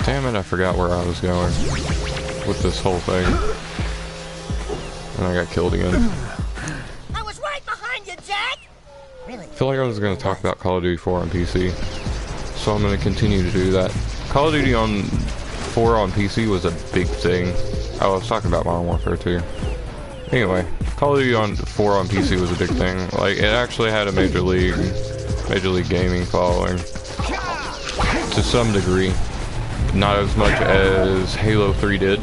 Damn it, I forgot where I was going with this whole thing. And I got killed again. I was right behind you, Jak! I feel like I was going to talk about Call of Duty 4 on PC, so I'm going to continue to do that. Call of Duty 4 on PC was a big thing. I was talking about Modern Warfare 2. Anyway, Call of Duty 4 on PC was a big thing. Like, it actually had a Major League Gaming following. To some degree. Not as much as Halo 3 did.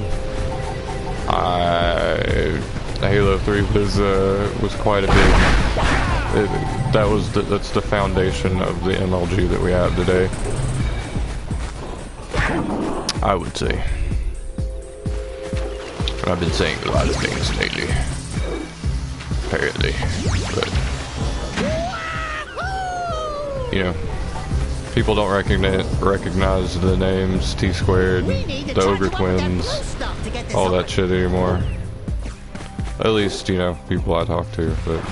Halo 3 was quite a big... that's the foundation of the MLG that we have today, I would say. I've been saying a lot of things lately. Apparently. But, you know, people don't recognize the names T-Squared, the Ogre Twins, all that shit anymore. At least, you know, people I talk to, but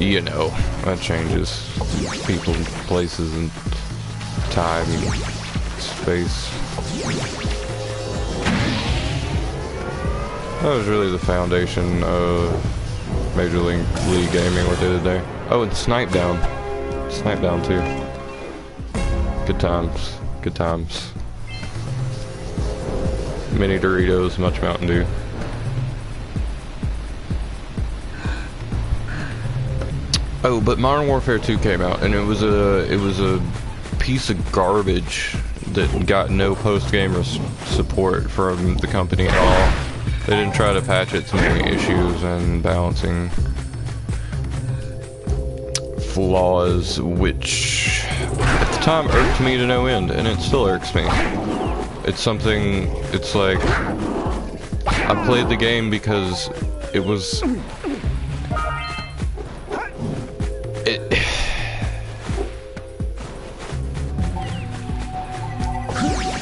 you know, that changes. People, places, and time, and space. That was really the foundation of Major League Gaming, what they did there. Oh, and Snipe Down. Snipe Down too. Good times. Good times. Mini Doritos, much Mountain Dew. Oh, but Modern Warfare 2 came out, and it was a piece of garbage that got no post-game support from the company at all. They didn't try to patch its many issues and balancing flaws, which at the time irked me to no end, and it still irks me. It's something, it's like, I played the game because it was,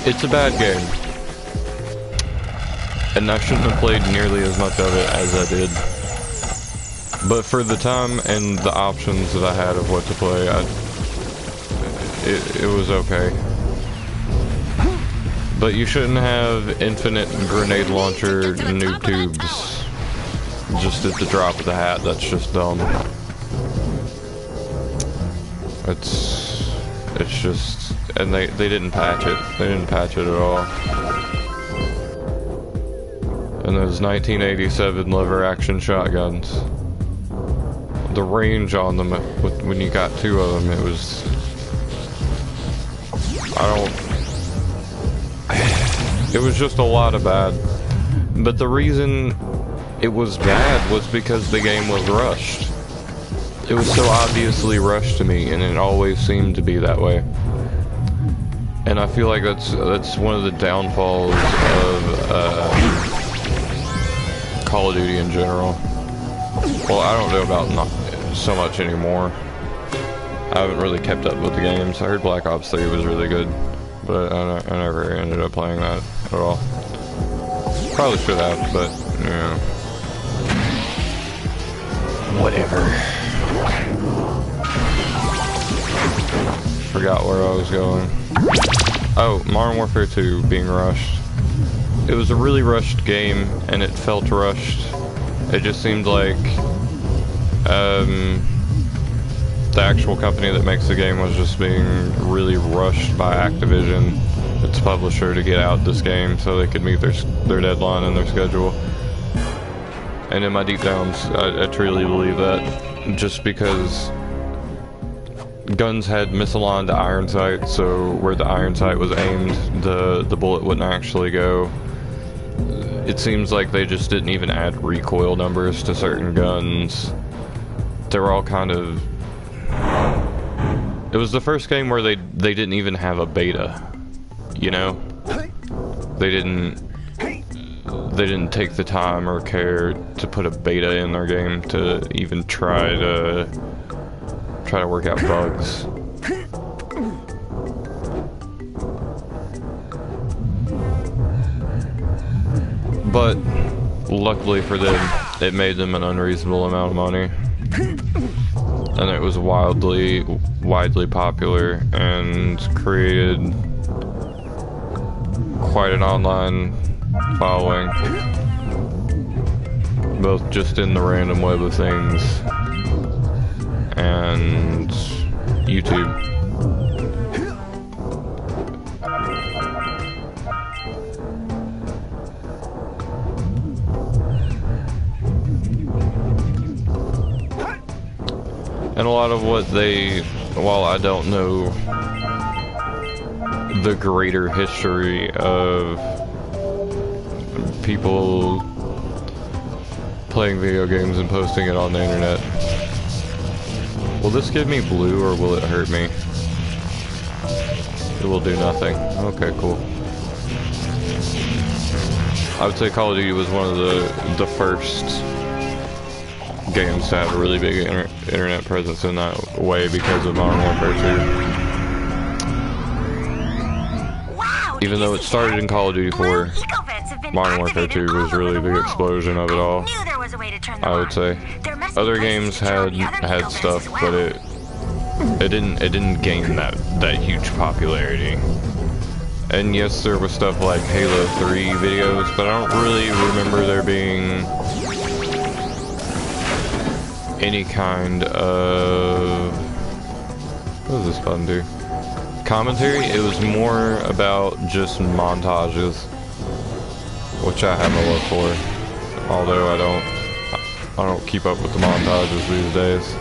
it's a bad game. And I shouldn't have played nearly as much of it as I did. But for the time and the options that I had of what to play, it was okay. But you shouldn't have infinite grenade launcher noob tubes just at the drop of the hat. That's just dumb. It's just, and they didn't patch it. They didn't patch it at all. And those 1987 lever action shotguns, the range on them when you got two of them, it was, it was just a lot of bad. But the reason it was bad was because the game was rushed. It was so obviously rushed to me, and it always seemed to be that way. And I feel like that's one of the downfalls of Call of Duty in general. Well, I don't know about not so much anymore. I haven't really kept up with the games. I heard Black Ops 3 was really good, but I never ended up playing that at all. Probably should have, but, you know. Whatever. Forgot where I was going. Oh, Modern Warfare 2 being rushed. It was a really rushed game, and it felt rushed. It just seemed like the actual company that makes the game was just being really rushed by Activision, its publisher, to get out this game so they could meet their deadline and their schedule. And in my deep downs, I truly believe that, just because guns had misaligned the iron sight, so where the iron sight was aimed, the bullet wouldn't actually go. It seems like they just didn't even add recoil numbers to certain guns. They were all kind of... It was the first game where they didn't even have a beta, you know? They didn't take the time or care to put a beta in their game to even try to work out bugs. But luckily for them, it made them an unreasonable amount of money, and it was widely popular and created quite an online following, both just in the random web of things and YouTube. And a lot of what while I don't know the greater history of people playing video games and posting it on the internet, will this give me blue or will it hurt me? It will do nothing. Okay, cool. I would say Call of Duty was one of the first games to have a really big internet presence in that way because of Modern Warfare 2. Wow, even though it started in Call of Duty 4, Modern Warfare 2 was really the explosion of it all. I would say other games had stuff, but it didn't gain that huge popularity. And yes, there was stuff like Halo 3 videos, but I don't really remember there being any kind of, what does this button do? Commentary. It was more about just montages, which I have a love for. Although I don't keep up with the montages these days.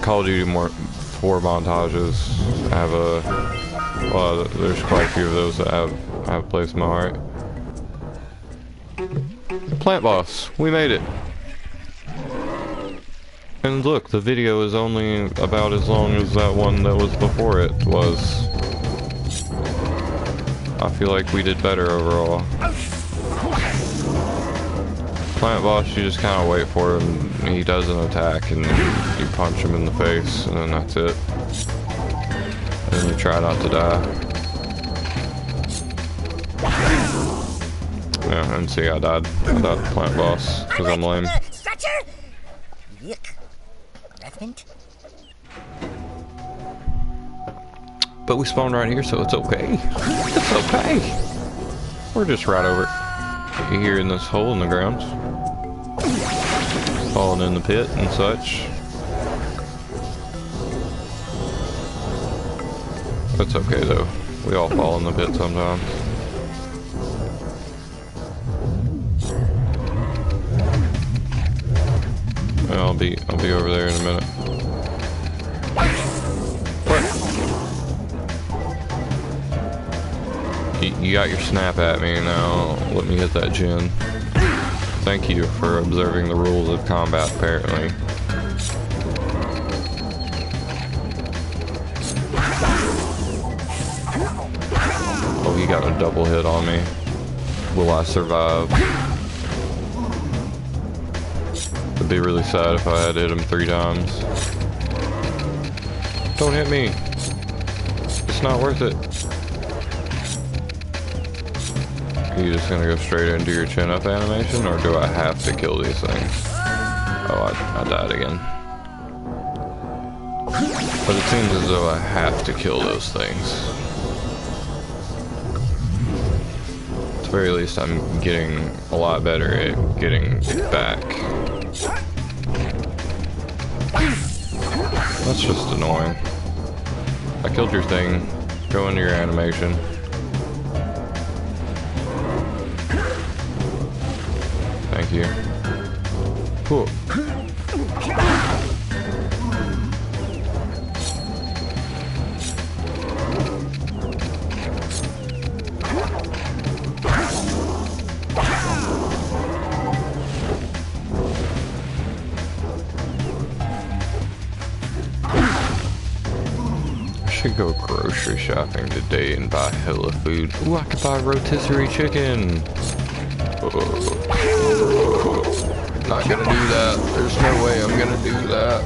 Call of Duty 4 montages have well, there's quite a few of those that have a place in my heart. Plant boss, we made it. And look, the video is only about as long as that one that was before it was. I feel like we did better overall. Plant boss, you just kind of wait for him, he does an attack, and you punch him in the face, and then that's it. And then you try not to die. Yeah, and see, I died to plant boss, because I'm lame. Stretcher? Yuck. Breath mint? But we spawned right here, so it's okay. It's okay. We're just right over here in this hole in the ground. Falling in the pit and such. That's okay though. We all fall in the pit sometimes. And I'll be over there in a minute. What? You got your snap at me now. Let me hit that gen. Thank you for observing the rules of combat, apparently. Oh, he got a double hit on me. Will I survive? It'd be really sad if I had hit him 3 times. Don't hit me. It's not worth it. Are you just gonna go straight into your chin up animation, or do I have to kill these things? Oh, I died again. But it seems as though I have to kill those things. At the very least, I'm getting a lot better at getting back. That's just annoying. I killed your thing. Go into your animation. Thank you. Cool. I should go grocery shopping today and buy hella food. Ooh, I could buy rotisserie chicken. Not gonna do that. There's no way I'm gonna do that.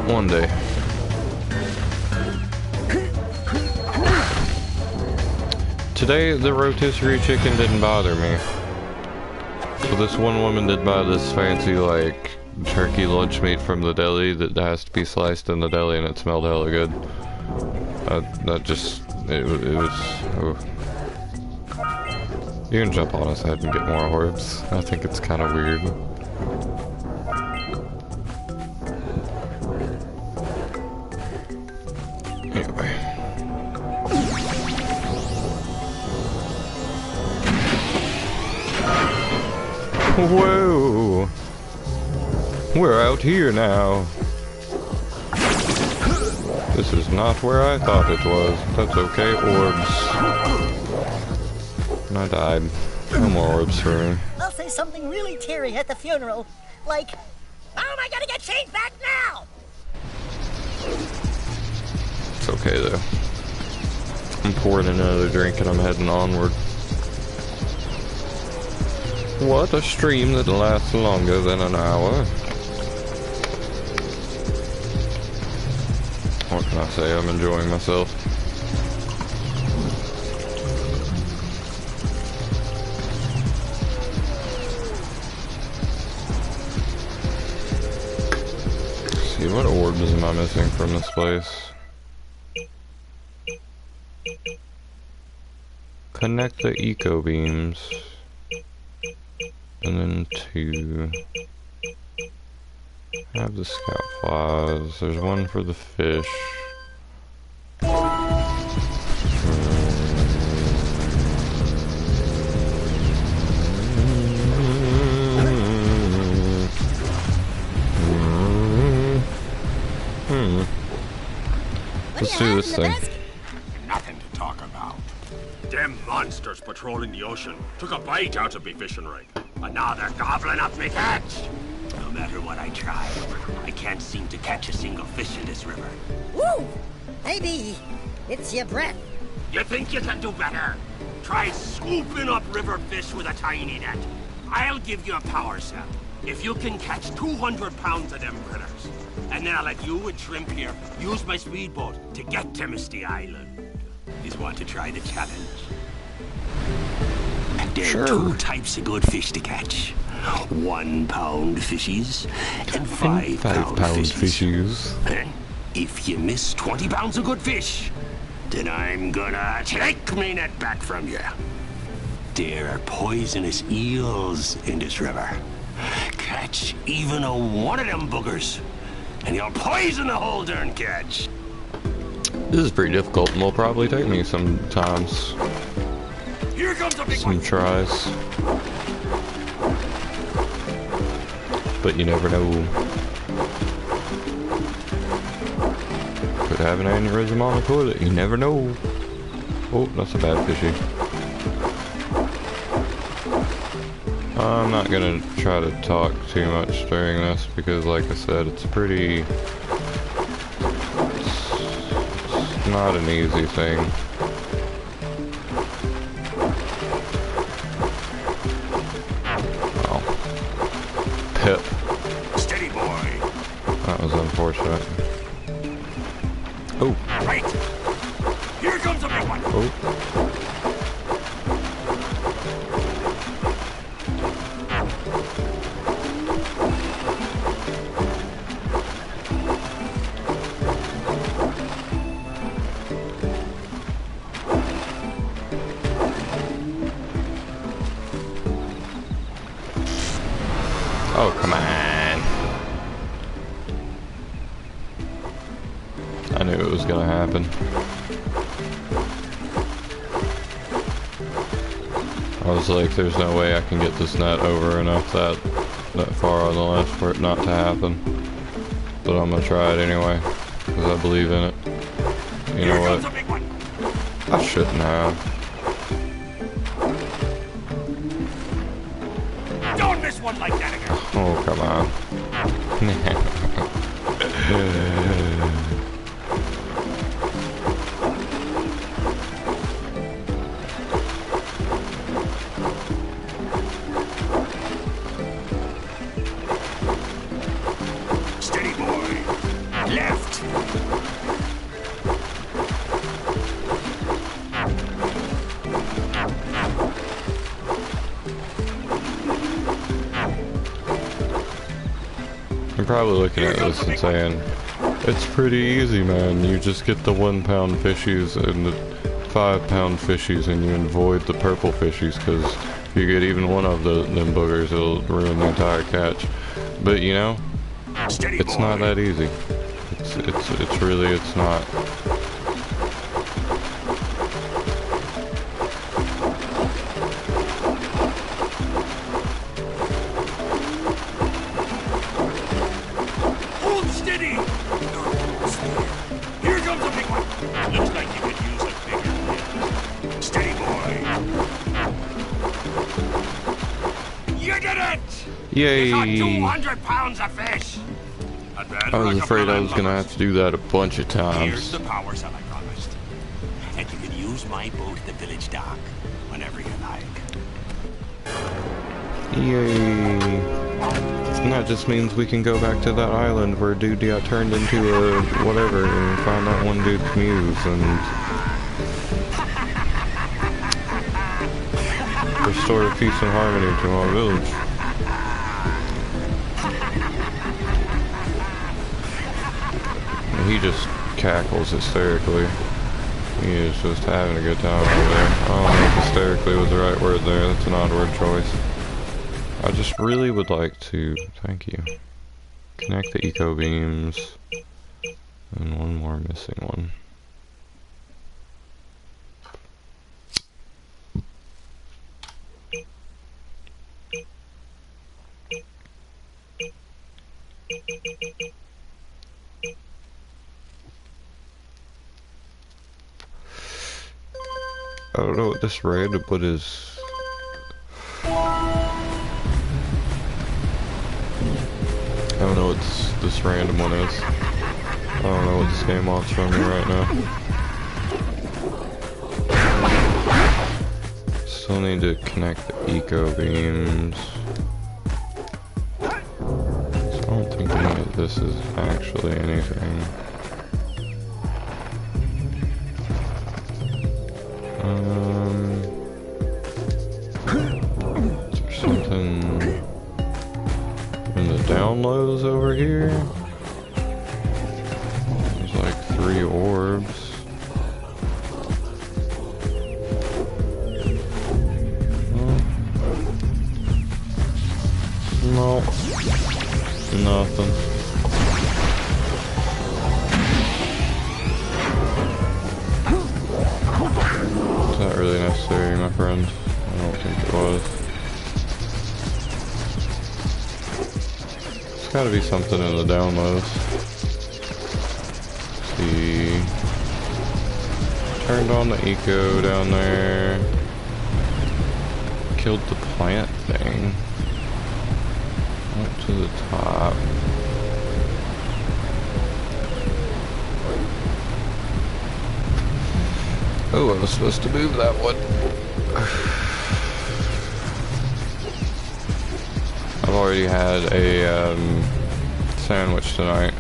One day. Today, the rotisserie chicken didn't bother me. So this one woman did buy this fancy, like, turkey lunch meat from the deli that has to be sliced in the deli, and it smelled hella good. It was... Oh. You can jump on his head and get more orbs. I think it's kind of weird. Anyway. Whoa! We're out here now. This is not where I thought it was. That's okay, orbs. And I died. No more orbs for me. I'll say something really teary at the funeral. Like, oh, I gotta get Shane back now! It's okay though. I'm pouring another drink and I'm heading onward. What a stream that lasts longer than an hour. What can I say? I'm enjoying myself. See, what orbs am I missing from this place? Connect the eco beams. And then to have the scout flies. There's one for the fish. Let's do this thing. Nothing to talk about. Them monsters patrolling the ocean took a bite out of me fishing rig. And now they're gobbling up me catch. No matter what I try, I can't seem to catch a single fish in this river. Woo! Maybe it's your breath. You think you can do better? Try scooping up river fish with a tiny net. I'll give you a power cell if you can catch 200 pounds of them critters. And then I'll let you and Shrimp here use my speedboat to get to Misty Island. You want to try the challenge? There are two types of good fish to catch. 1 pound fishies and 5 pound fishies. If you miss 20 pounds of good fish, then I'm gonna take my net back from you. There are poisonous eels in this river. Catch even one of them boogers, and you'll poison the whole darn catch. This is pretty difficult and will probably take me some times. Here comes a big some tries. But you never know. Could have an aneurysm on the toilet, you never know. Oh, that's a bad fishy. I'm not gonna try to talk too much during this because like I said, it's pretty... It's not an easy thing. Pip. Steady boy. That was unfortunate. Oh. Right. Here comes a big one. Oh. Oh, come on. I knew it was gonna happen. I was like, there's no way I can get this net over enough that far on the left for it not to happen. But I'm gonna try it anyway, because I believe in it. You know what? I shouldn't have. Don't miss one like that again. Oh, come on. Steady boy. Left. You're probably looking at this and saying, it's pretty easy, man. You just get the 1 pound fishies and the 5 pound fishies and you avoid the purple fishies, because if you get even one of them boogers, it'll ruin the entire catch. But you know, it's not that easy. It's really, it's not. Yay! 200 pounds of fish. I was afraid I was gonna have to do that a bunch of times. Here's the power cell I promised. And you can use use my boat at the village dock whenever you like. Yay. And that just means we can go back to that island where dude got turned into a whatever and find that one dude's muse and restore peace and harmony to our village. And he just cackles hysterically. He is just having a good time over there. I don't know if hysterically was the right word there. That's an odd word choice. I just really would like to, thank you, connect the eco beams, and one more missing one. I don't know what this random one is. I don't know what this random one is. I don't know what this game wants from me right now. Still need to connect the eco beams. So I don't think any of this is actually anything. Is there something in the downloads over here? There's like 3 orbs. No. Nothing. Is that really necessary, my friend? I don't think it was. There's gotta be something in the downloads. Let's see. Turned on the eco down there. Killed the plant thing. Went to the top. Oh, I was supposed to move that one. I've already had a sandwich tonight.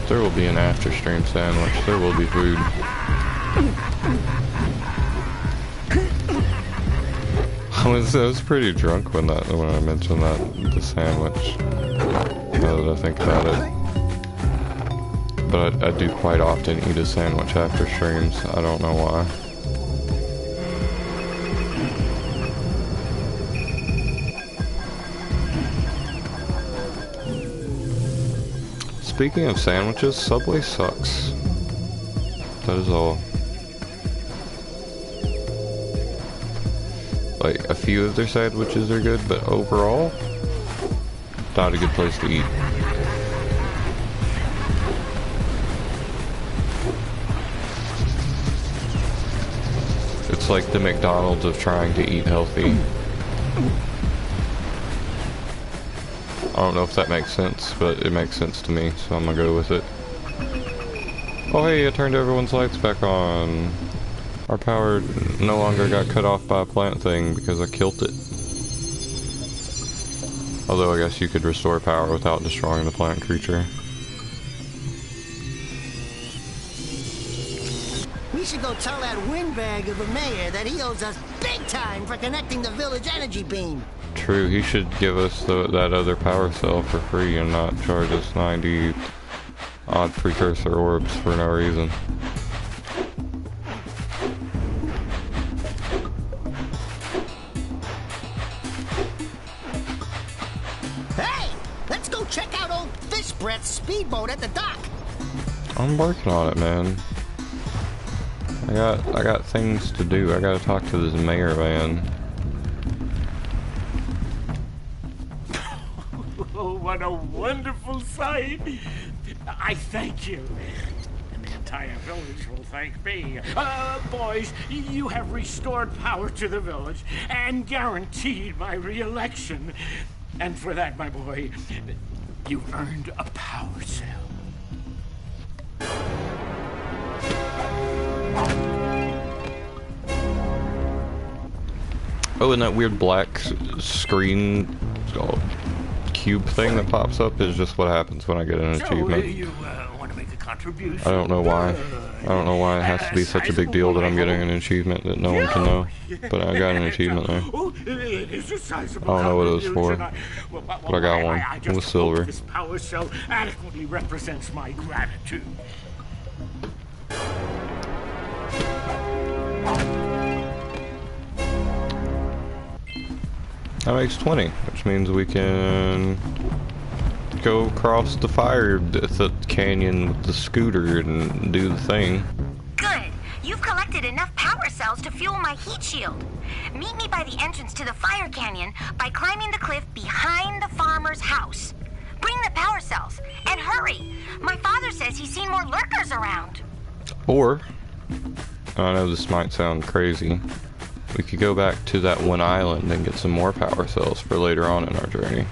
There will be an after stream sandwich. There will be food. I was pretty drunk when I mentioned the sandwich. Now that I think about it. But I do quite often eat a sandwich after streams. I don't know why. Speaking of sandwiches, Subway sucks. That is all. Like, a few of their sandwiches are good, but overall, not a good place to eat. It's like the McDonald's of trying to eat healthy. I don't know if that makes sense, but it makes sense to me, so I'm gonna go with it. Oh hey, I turned everyone's lights back on. Our power no longer got cut off by a plant thing because I killed it. Although I guess you could restore power without destroying the plant creature. We should go tell that windbag of a mayor that he owes us big time for connecting the village energy beam. True, he should give us that other power cell for free and not charge us 90 odd precursor orbs for no reason. Hey, let's go check out old Fish Brett's speedboat at the dock. I'm working on it, man. I got things to do. I gotta talk to this mayor man. Oh, what a wonderful sight! I thank you. And the entire village will thank me. Boys, you have restored power to the village and guaranteed my re-election. And for that, my boy, you've earned a power cell. Oh, and that weird black screen cube thing that pops up is just what happens when I get an achievement. You want to make a contribution? I don't know why. I don't know why it has to be such a big deal that I'm getting an achievement that no one can know. But I got an achievement there. I don't know what it was for, but I got one. It was silver. This power cell adequately represents my gratitude. That makes 20, which means we can go across the the canyon with the scooter and do the thing. Good. You've collected enough power cells to fuel my heat shield. Meet me by the entrance to the fire canyon by climbing the cliff behind the farmer's house. Bring the power cells, and hurry. My father says he's seen more lurkers around. Or, I know this might sound crazy, we could go back to that one island and get some more power cells for later on in our journey.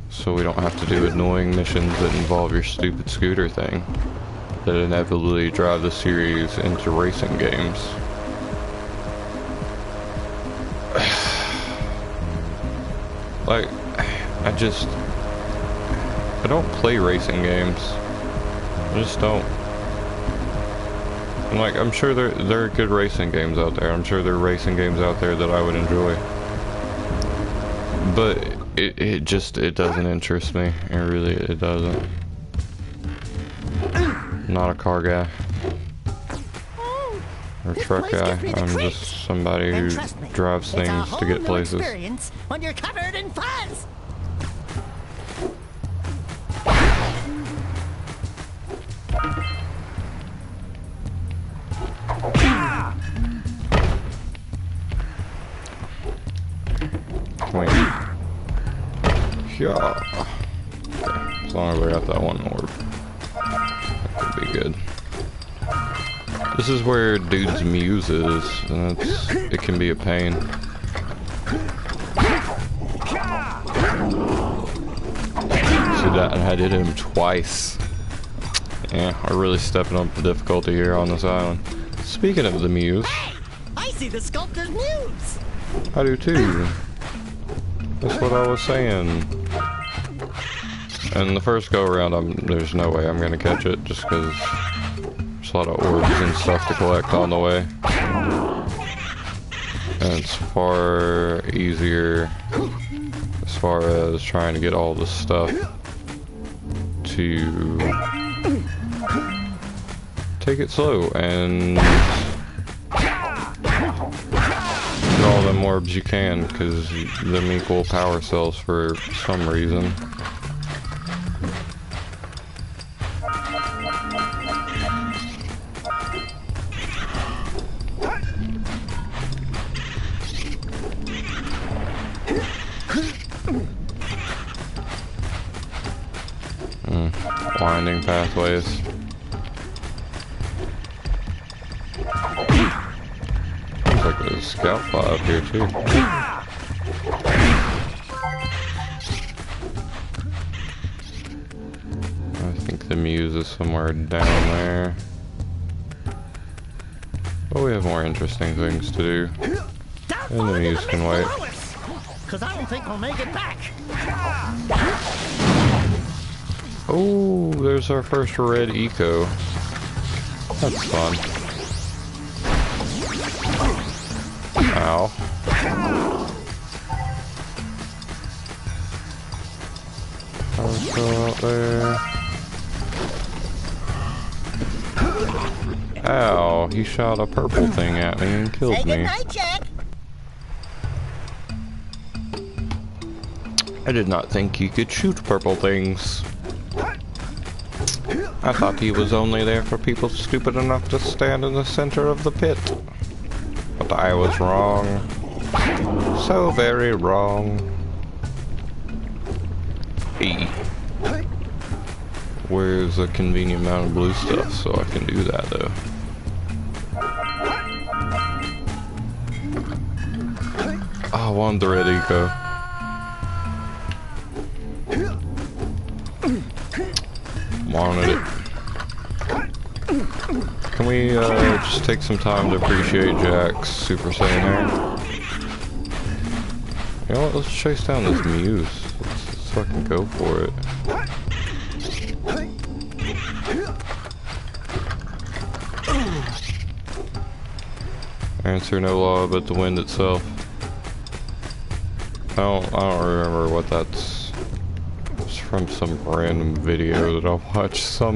So we don't have to do annoying missions that involve your stupid scooter thing that inevitably drive the series into racing games. Like, I don't play racing games. I just don't. And like, I'm sure there are good racing games out there. I'm sure there are racing games out there that I would enjoy. But it doesn't interest me. It doesn't. I'm not a car guy. Or truck guy. I'm just somebody who drives things to get places. When you're covered in fuzz. Wait. Yeah. Okay. As long as I got that one orb, that could be good. This is where dude's muse is, and it can be a pain. See that? And I did him twice. Yeah, we're really stepping up the difficulty here on this island. Speaking of the muse, Hey, I see the sculptor's muse. I do too. That's what I was saying. And the first go around, there's no way I'm gonna catch it, just because there's a lot of orbs and stuff to collect on the way. And it's far easier as far as trying to get all the stuff to take it slow and get all them orbs you can, because them equal power cells for some reason. Winding pathways. Looks like there's a scout fly up here too. I think the muse is somewhere down there. But we have more interesting things to do. And the muse can wait. Cause I don't think we'll make it back. Oh, there's our first red eco. That's fun. Ow. Let's go out there. Ow, he shot a purple thing at me and killed me. Say goodnight, Jak. I did not think he could shoot purple things. I thought he was only there for people stupid enough to stand in the center of the pit. But I was wrong. So very wrong. Hey. Where's a convenient amount of blue stuff so I can do that though? Oh, I wanted the red eco. Wanted it. Can we just take some time to appreciate Jak's Super Saiyan hair? You know what, let's chase down this muse. Let's fucking go for it. Answer no law but the wind itself. I don't remember what that's. It's from some random video that I watched. I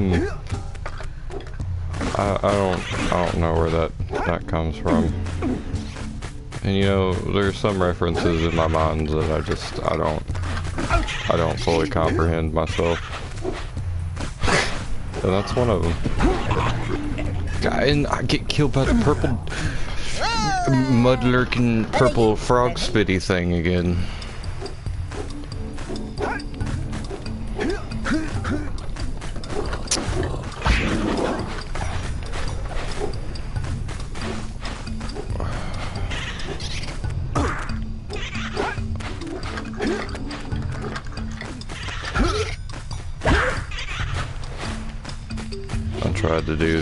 don't know where that comes from. And you know, there's some references in my mind that I don't fully comprehend myself. And that's one of them. And I get killed by the purple mud-lurking purple frog spitty thing again. I tried to do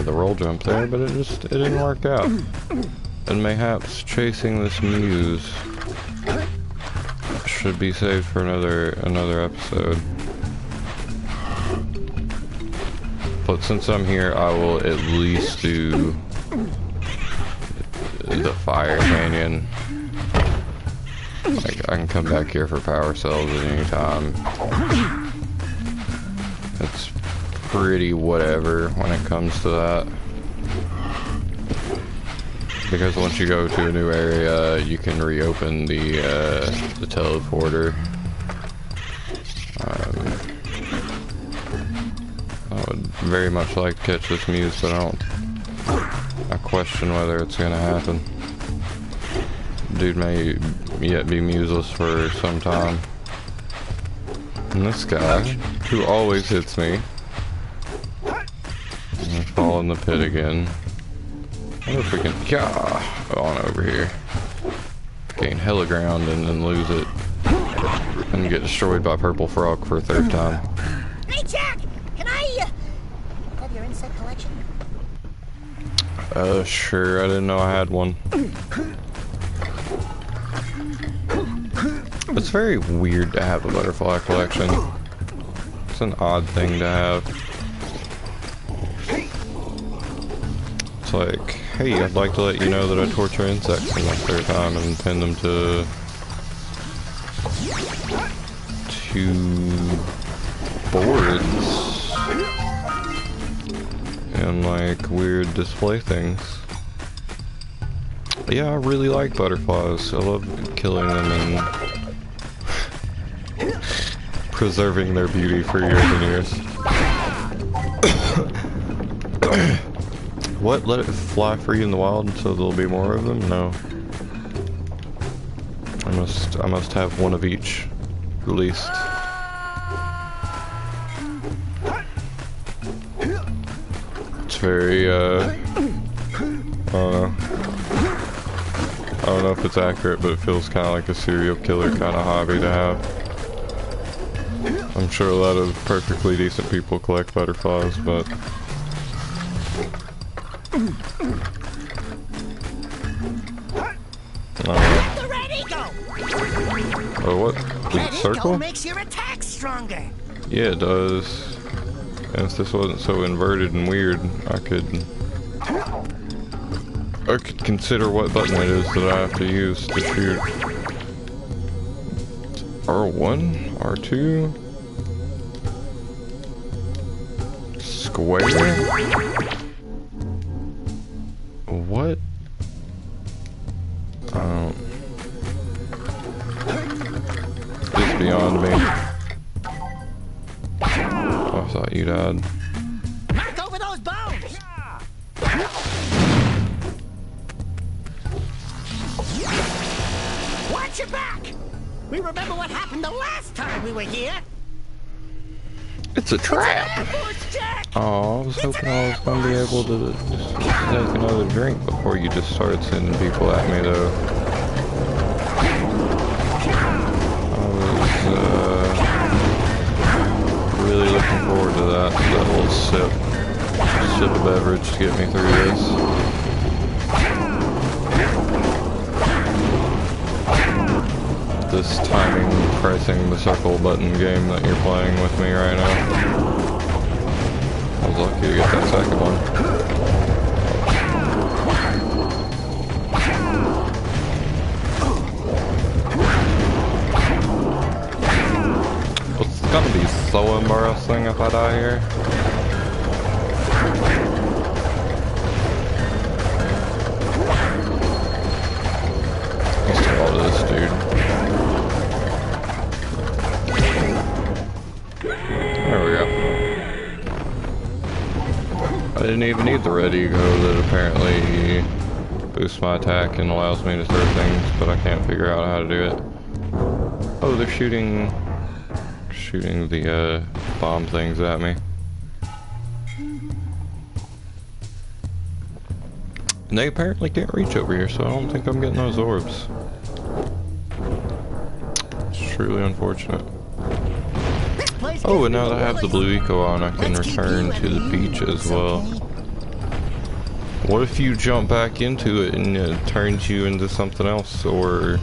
the roll jump there, but it didn't work out. And mayhaps chasing this muse should be saved for another episode. But since I'm here, I will at least do the fire canyon. Like, I can come back here for power cells at any time. It's pretty whatever when it comes to that. Because once you go to a new area, you can reopen the teleporter. I would very much like to catch this muse, but I question whether it's gonna happen. Dude may yet be museless for some time. And this guy, who always hits me, I fall in the pit again. I wonder if we can on over here, gain hella ground and then lose it, and get destroyed by purple frog for a third time. Hey Jack, can I have your insect collection? Sure. I didn't know I had one. It's very weird to have a butterfly collection. It's an odd thing to have. It's like, hey, I'd like to let you know that I torture insects in my spare time and pin them to boards and like weird display things. But yeah, I really like butterflies. I love killing them and preserving their beauty for years and years. What? Let it fly free in the wild so there'll be more of them? No. I must have one of each released. It's very I don't know if it's accurate, but it feels kind of like a serial killer kind of hobby to have. I'm sure a lot of perfectly decent people collect butterflies, but oh, what? Does it circle? Makes your attack stronger. Yeah, it does. And if this wasn't so inverted and weird, I could consider what button it is that I have to use to shoot. R1? R2? Square? What? It's beyond me. Oh, I thought you died. Knock over those bones! Watch your back! We remember what happened the last time we were here. It's a trap! Oh, I was hoping I was going to be able to just take another drink before you just started sending people at me, though. I was really looking forward to that little sip of beverage to get me through this. this timing pressing the circle button game that you're playing with me right now. I was lucky to get that second one. It's gonna be so embarrassing if I die here. Let's do all this, dude. There we go. I didn't even need the red ego that apparently boosts my attack and allows me to throw things, but I can't figure out how to do it. Oh, they're shooting the bomb things at me. And they apparently can't reach over here, so I don't think I'm getting those orbs. It's truly unfortunate. Oh, and now that I have the blue eco on, I can return to the beach as well. What if you jump back into it and it turns you into something else, or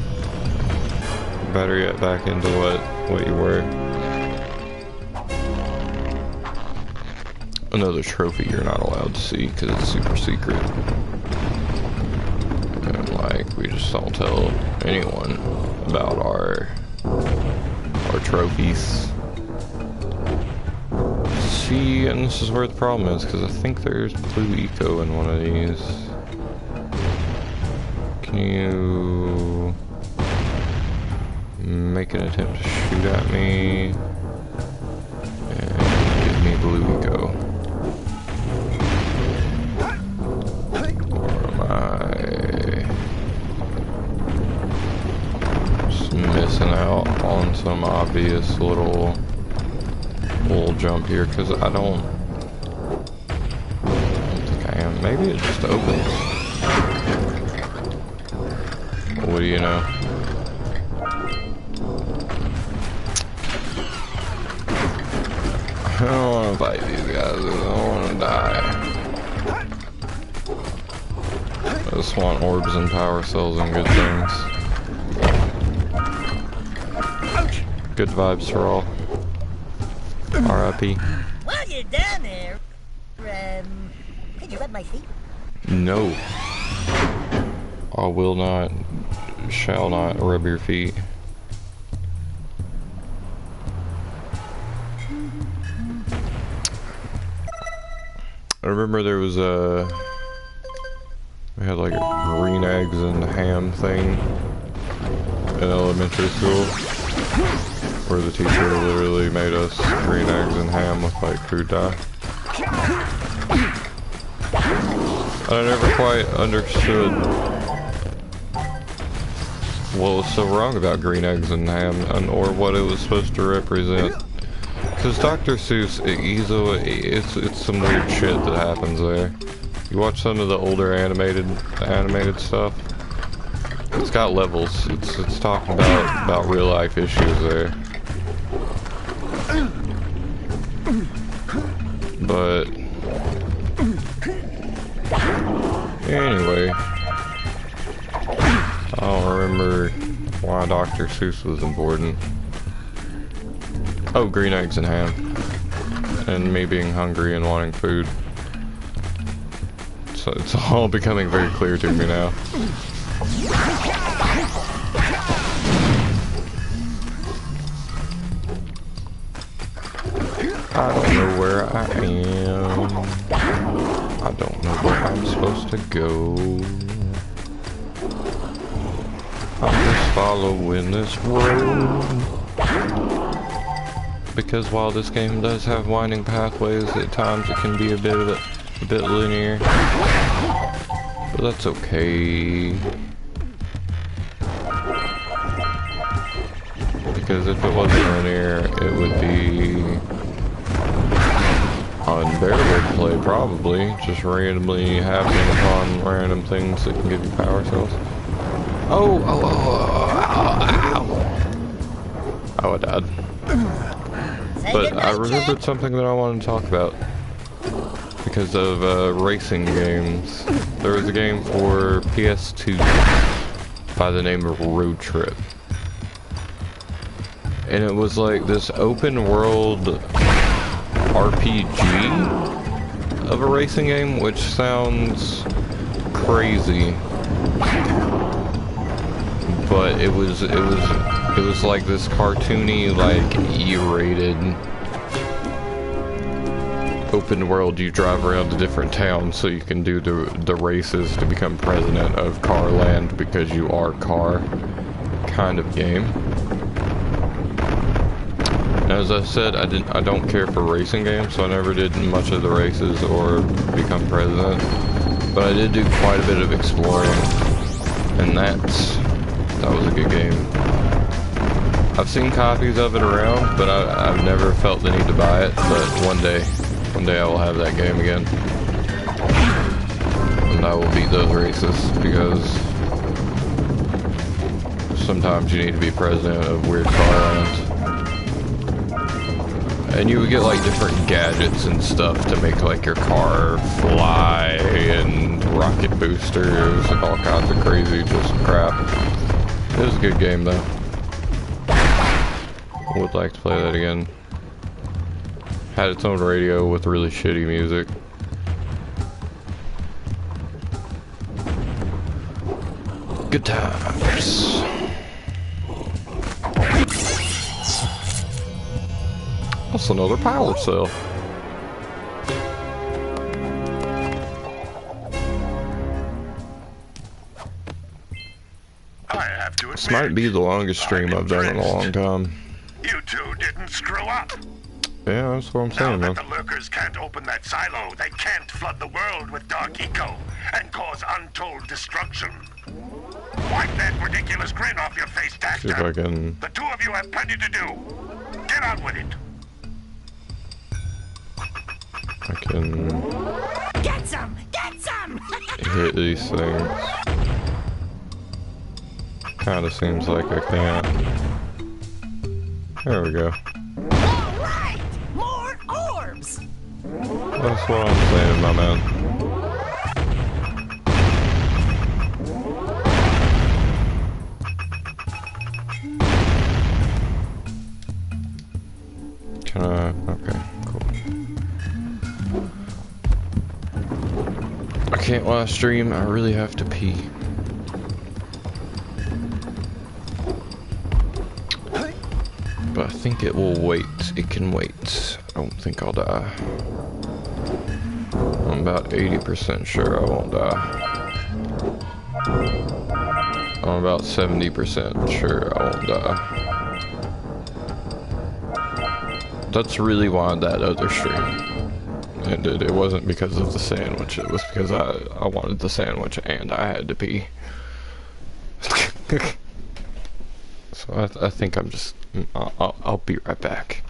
better yet, back into what you were? Another trophy you're not allowed to see because it's super secret. And like, we just don't tell anyone about our trophies. See, and this is where the problem is, because I think there's blue eco in one of these. Can you make an attempt to shoot at me and give me blue eco? Or am I just missing out on some obvious little jump here? Because I don't think I am. Maybe it just opens. What do you know? I don't want to fight these guys. I don't want to die. I just want orbs and power cells and good things. Good vibes for all. R.I.P. While you're down there, can you rub my feet? No. I will not, shall not rub your feet. I remember there was we had like a green eggs and ham thing in elementary school, where the teacher literally made us green eggs and ham with like food dye. I never quite understood what was so wrong about green eggs and ham, or what it was supposed to represent. Because Dr. Seuss, it's some weird shit that happens there. You watch some of the older animated stuff, it's got levels. It's talking about real life issues there. But anyway, I don't remember why Dr. Seuss was important. Oh, green eggs and ham. And me being hungry and wanting food. So it's all becoming very clear to me now. I don't know where I am. I don't know where I'm supposed to go. I'm just following this road. Because while this game does have winding pathways, at times it can be a bit linear. But that's okay. Because if it wasn't linear, it would be unbearable to play, probably. Just randomly happening upon random things that can give you power cells. Oh, I died. But I remembered something that I wanted to talk about. Because of racing games. There was a game for PS2 by the name of Road Trip. and it was like this open world RPG of a racing game, which sounds crazy, but it was like this cartoony, like E-rated open world. You drive around to different towns so you can do the races to become president of Car Land because you are car kind of game. As I said, I don't care for racing games, so I never did much of the races or become president. But I did do quite a bit of exploring, and that was a good game. I've seen copies of it around, but I've never felt the need to buy it. But one day I will have that game again, and I will beat those races because sometimes you need to be president of weird car lands. And you would get like different gadgets and stuff to make like your car fly and rocket boosters and all kinds of crazy just crap. It was a good game though. I would like to play that again. Had its own radio with really shitty music. Good times. That's another power cell. I have to admit, This might be the longest stream I've done in a long time. You two didn't screw up. Yeah, that's what I'm saying, man. Now that the lurkers can't open that silo, they can't flood the world with dark eco and cause untold destruction. Wipe that ridiculous grin off your face, Daxter. See if I can... The two of you have plenty to do. Get on with it. I can... Get some! Get some! hit these things. Kinda seems like I can't. There we go. Alright! More orbs! That's what I'm saying, my man. Can I? Okay, cool. I can't live stream, I really have to pee. But I think it will wait. It can wait. I don't think I'll die. I'm about 80% sure I won't die. I'm about 70% sure I won't die. That's really why that other stream ended. It wasn't because of the sandwich. It was because I wanted the sandwich and I had to pee. So I think I'm just... I'll be right back.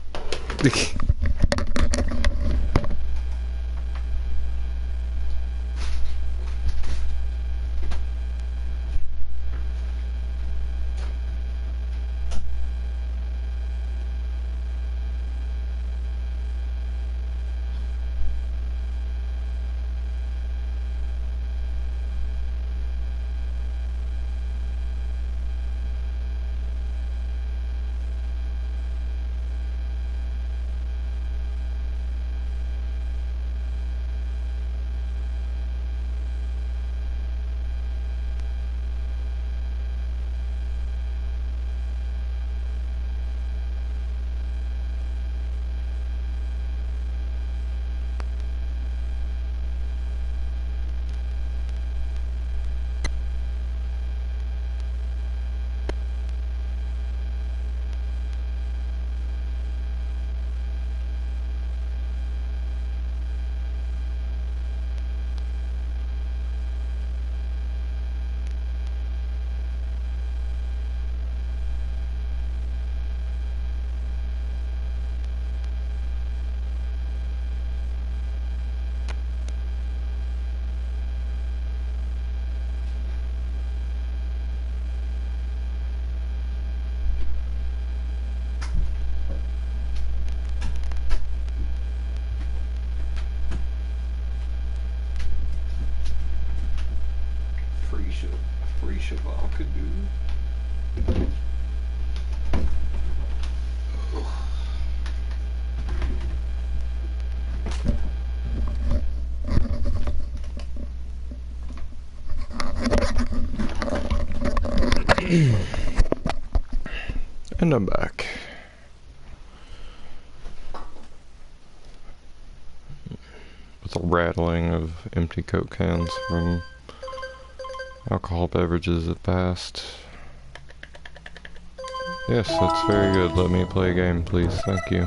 Free Shabaka, dude. And I'm back. With a rattling of empty Coke cans from alcohol beverages that passed. Yes, that's very good. Let me play a game, please. Thank you.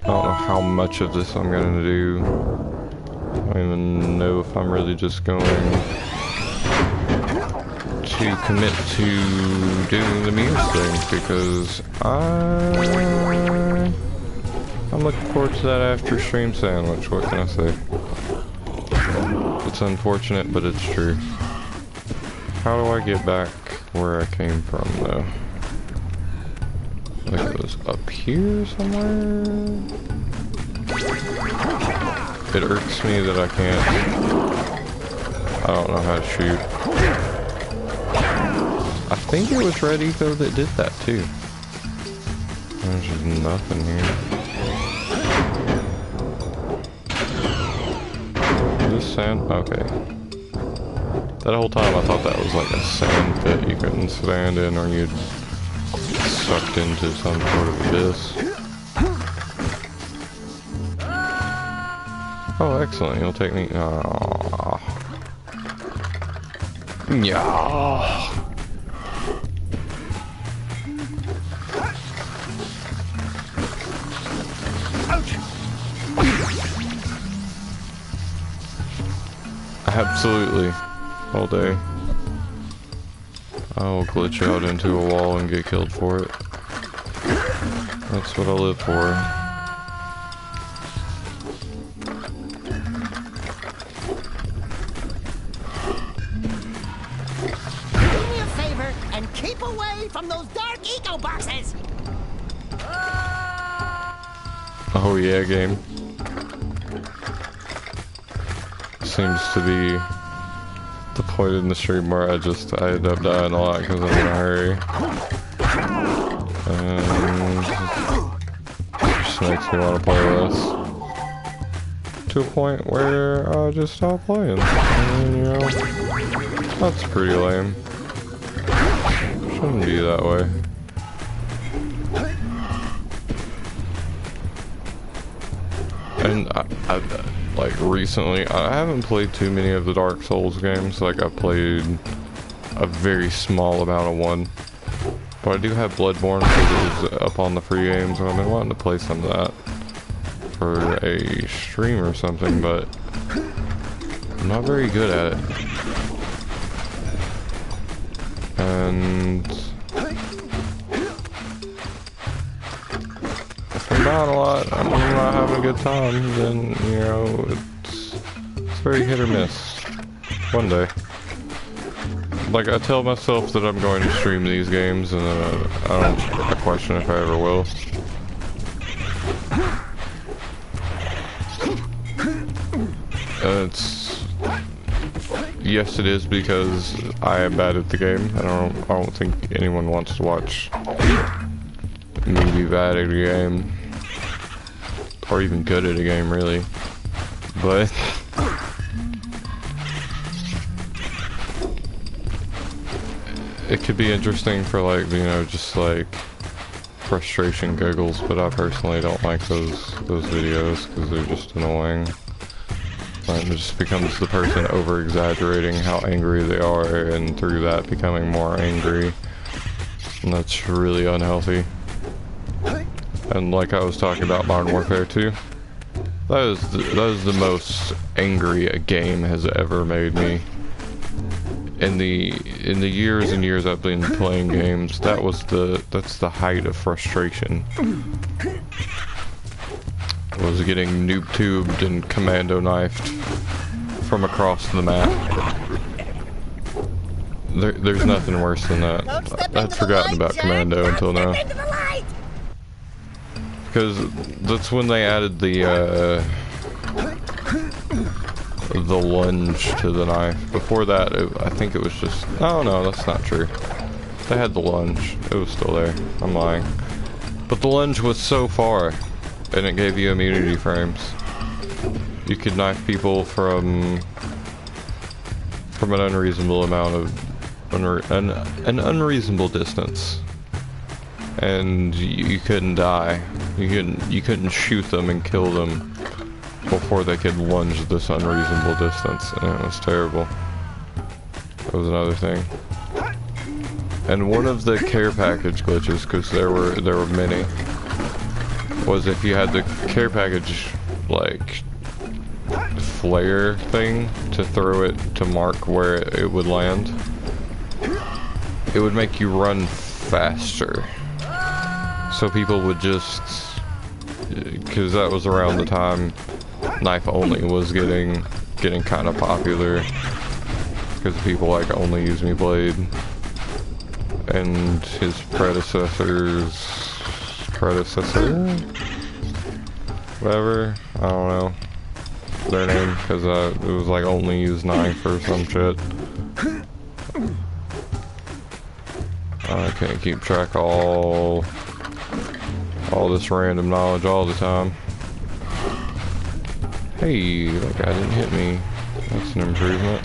I don't know how much of this I'm gonna do. I don't even know if I'm really just going to commit to doing the Muse thing, because I'm looking forward to that after stream sandwich. What can I say? It's unfortunate, but it's true. How do I get back where I came from, though? Like it was up here somewhere? It irks me that I can't... I don't know how to shoot. I think it was Red Eco that did that, too. There's just nothing here. This sand? Okay. That whole time I thought that was like a sand pit you couldn't stand in, or you'd get sucked into some sort of abyss. Oh, excellent. You'll take me. Aww. Yeah. Absolutely. All day. I will glitch out into a wall and get killed for it. That's what I live for. Do me a favor and keep away from those dark eco boxes! Oh yeah, game. Seems to be the point in the stream where I end up dying a lot because I'm in a hurry. And it just makes me want to play less. To a point where I just stop playing. And, you know, that's pretty lame. Shouldn't be that way. And like recently, I haven't played too many of the Dark Souls games. Like I've played a very small amount of one, but I do have Bloodborne because it was up on the free games, and I've been wanting to play some of that for a stream or something, but I'm not very good at it. And if I'm not a lot, I'm not having a good time, then, you know, it's very hit or miss. One day. Like, I tell myself that I'm going to stream these games, and I question if I ever will. Yes, it is because I am bad at the game. I don't think anyone wants to watch me be bad at a game, or even good at a game, really. But it could be interesting for, like, you know, just like frustration giggles. But I personally don't like those videos because they're just annoying. Like, it just becomes the person over-exaggerating how angry they are, and through that becoming more angry, and that's really unhealthy. And like I was talking about Modern Warfare 2, that is the most angry a game has ever made me. In the years and years I've been playing games, that's the height of frustration. Was getting noob tubed and commando knifed from across the map. There's nothing worse than that. I'd forgotten about commando until now. Because that's when they added the lunge to the knife. Before that, I think it was just... Oh no, that's not true. They had the lunge. It was still there. I'm lying. But the lunge was so far, and it gave you immunity frames. You could knife people from from an unreasonable amount of an unreasonable distance, and you couldn't die. You couldn't shoot them and kill them before they could lunge this unreasonable distance, and it was terrible. That was another thing. And one of the care package glitches, because there were many, was if you had the care package like flare thing to throw it to mark where it would land, it would make you run faster. So people would just, because that was around the time knife only was getting kind of popular, because people like only use me blade, and his predecessor, whatever, I don't know their name, because it was like only use knife or some shit. I can't keep track of all this random knowledge all the time. Hey, that guy didn't hit me. That's an improvement.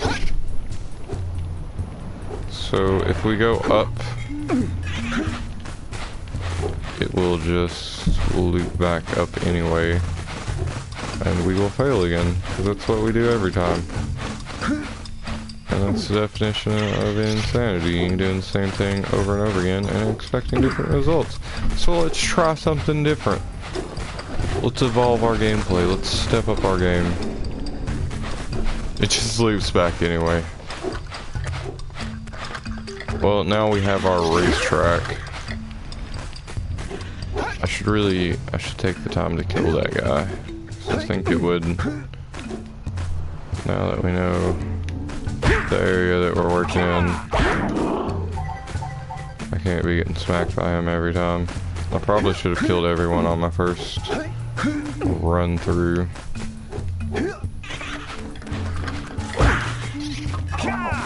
So if we go up, it will just loop back up anyway, and we will fail again, because that's what we do every time. And that's the definition of insanity, doing the same thing over and over again and expecting different results. So let's try something different. Let's evolve our gameplay, let's step up our game. It just loops back anyway. Well, now we have our racetrack. I should take the time to kill that guy. I think it would, now that we know the area that we're working in. I can't be getting smacked by him every time. I probably should have killed everyone on my first run through.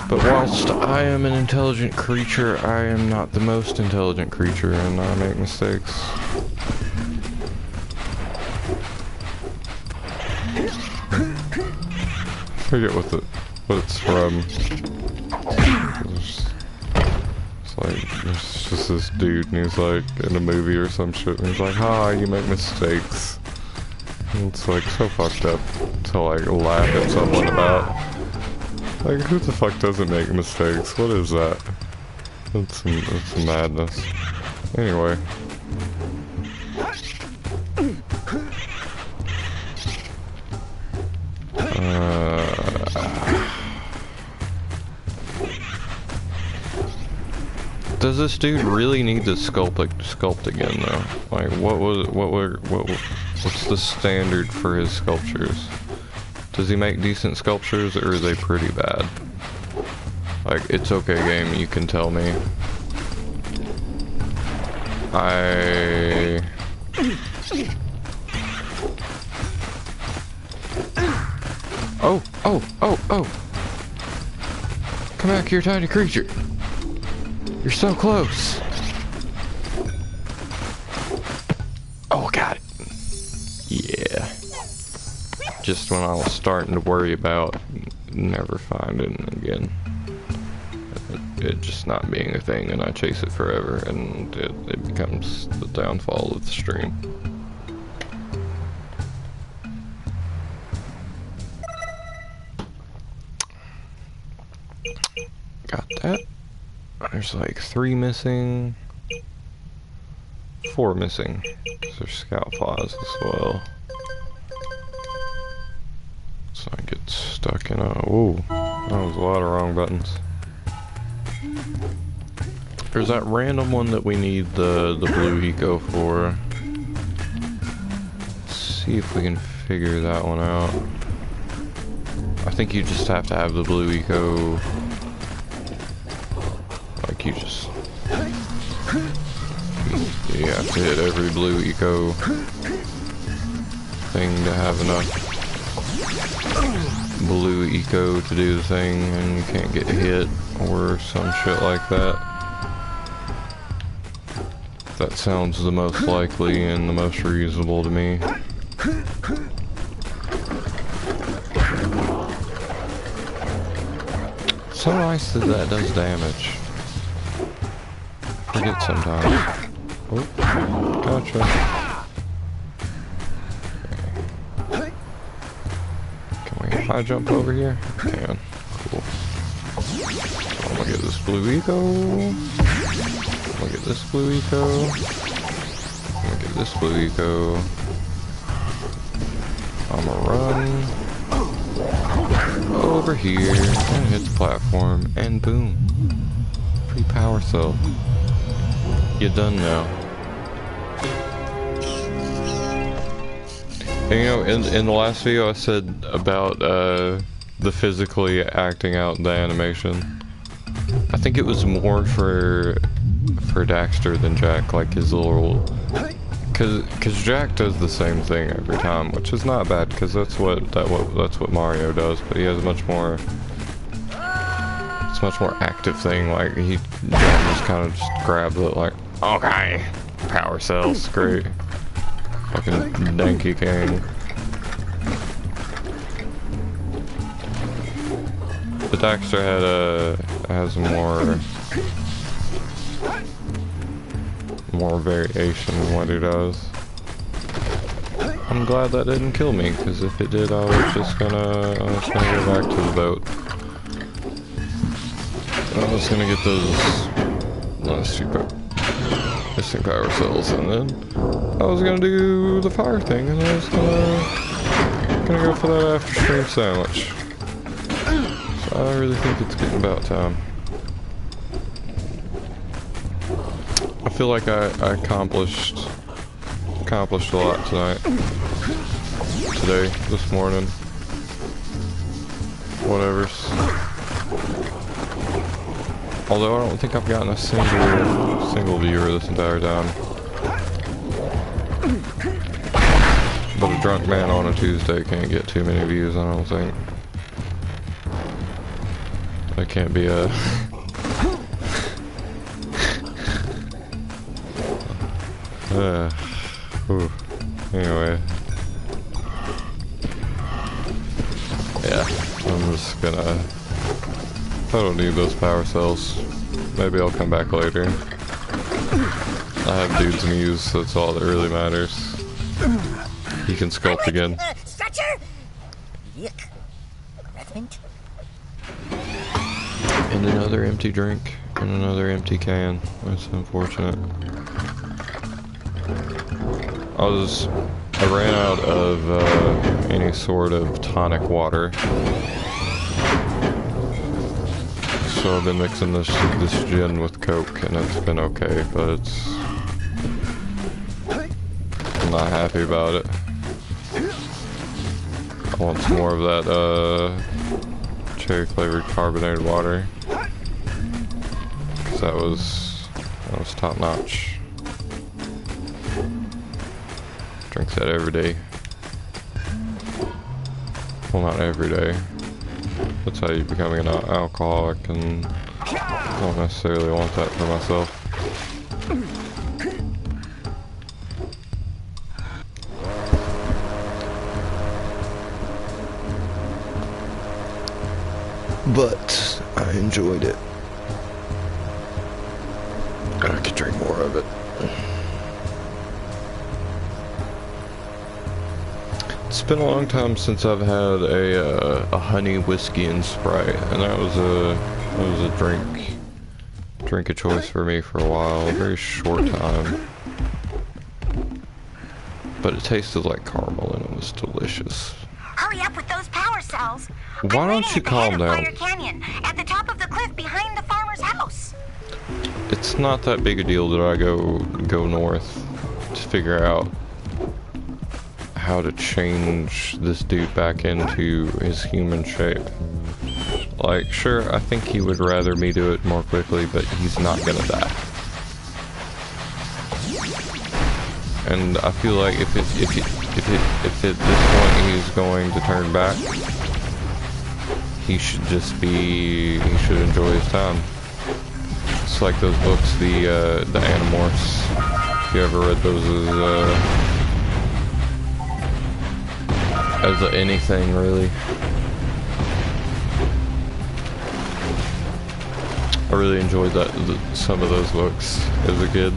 But whilst I am an intelligent creature, I am not the most intelligent creature, and I make mistakes. I forget what it's from. It's like, there's just this dude, and he's like in a movie or some shit, and he's like, "Hi, you make mistakes." And it's like so fucked up to like laugh at someone about. Like, who the fuck doesn't make mistakes? What is that? That's some madness. Anyway. Does this dude really need to sculpt again though? Like, what's the standard for his sculptures? Does he make decent sculptures, or are they pretty bad? Like, it's okay game, you can tell me. Oh! Come back here, tiny creature. You're so close. Oh, got it. Yeah. Just when I was starting to worry about never finding it again. It just not being a thing, and I chase it forever, and it becomes the downfall of the stream. Got that. There's like 3 missing. 4 missing. There's scout flies as well. So I get stuck in a... Ooh, that was a lot of wrong buttons. There's that random one that we need the blue eco for. Let's see if we can figure that one out. I think you just have to have the blue eco. Like, you just... You have to hit every blue eco thing to have enough blue eco to do the thing, and you can't get hit or some shit like that. That sounds the most likely and the most reasonable to me. so nice that that does damage. Forget sometimes. Oh, gotcha. Okay. Can we high jump over here? We can. Cool. So I'm gonna get this blue eco. I'm gonna get this blue eco. I'm gonna get this blue eco. I'm gonna run over here and hit the platform, and boom. Free power cell. You're done now. And you know, in the last video I said about the physically acting out the animation. I think it was more for Daxter than Jak, like his little... Cause Jak does the same thing every time, which is not bad, cause that's what Mario does. But he has a much more active thing. Like Jak just kind of just grabs it, like, okay, power cells, great, fucking Danky King. But Daxter has more variation in what he does. I'm glad that didn't kill me, because if it did, I was gonna go back to the boat. I was gonna get those missing power cells, and then I was gonna do the fire thing, and I was gonna go for that after stream sandwich. So I really think it's getting about time. I feel like I accomplished a lot today, this morning, whatever's. Although I don't think I've gotten a single viewer this entire time. But a drunk man on a Tuesday can't get too many views, I don't think. That can't be a... Anyway. Yeah, I'm just gonna... I don't need those power cells. Maybe I'll come back later. I have dude's muse, so that's all that really matters. He can sculpt again. And another empty drink, and another empty can. That's unfortunate. I ran out of any sort of tonic water. So I've been mixing this gin with Coke, and it's been okay, but I'm not happy about it. I want some more of that cherry flavored carbonated water, because that was top notch. Drink that every day. Well, not every day. That's how you're becoming an alcoholic, and I don't necessarily want that for myself. But I enjoyed it. I could drink more of it. It's been a long time since I've had a honey whiskey and Sprite, and that was a drink of choice for me for a while, a very short time. But it tasted like caramel, and it was delicious. Hurry up with those power cells. Why don't you calm down? Fire Canyon, at the top of the cliff behind the farmer's house. It's not that big a deal that I go north to figure out how to change this dude back into his human shape. Like, sure, I think he would rather me do it more quickly, but he's not gonna die. And I feel like if at this point he's going to turn back, he should enjoy his time. It's like those books, the Animorphs. If you ever read those as anything, really. I really enjoyed some of those books as a kid.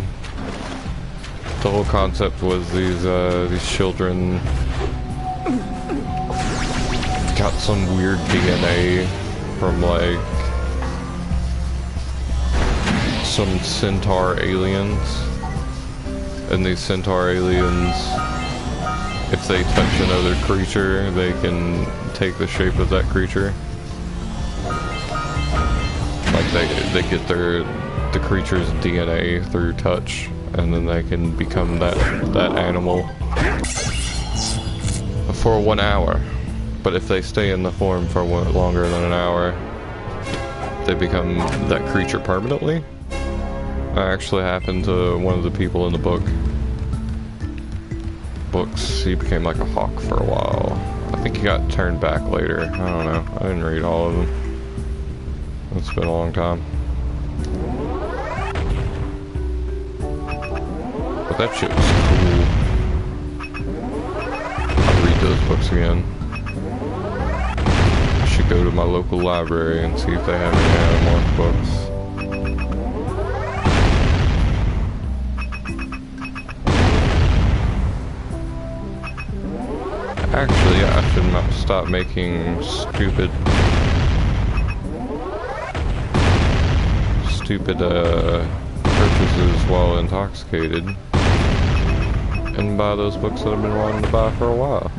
The whole concept was these children got some weird DNA from like some centaur aliens, and these centaur aliens, if they touch another creature, they can take the shape of that creature. Like they get the creature's DNA through touch, and then they can become that animal for 1 hour. But if they stay in the form for longer than an hour, they become that creature permanently. That actually happened to one of the people in the books. He became like a hawk for a while. I think he got turned back later. I don't know. I didn't read all of them. It's been a long time. But that shit was cool. I'll read those books again. I should go to my local library and see if they have any Animorph books. Actually, I should not stop making stupid purchases while intoxicated and buy those books that I've been wanting to buy for a while.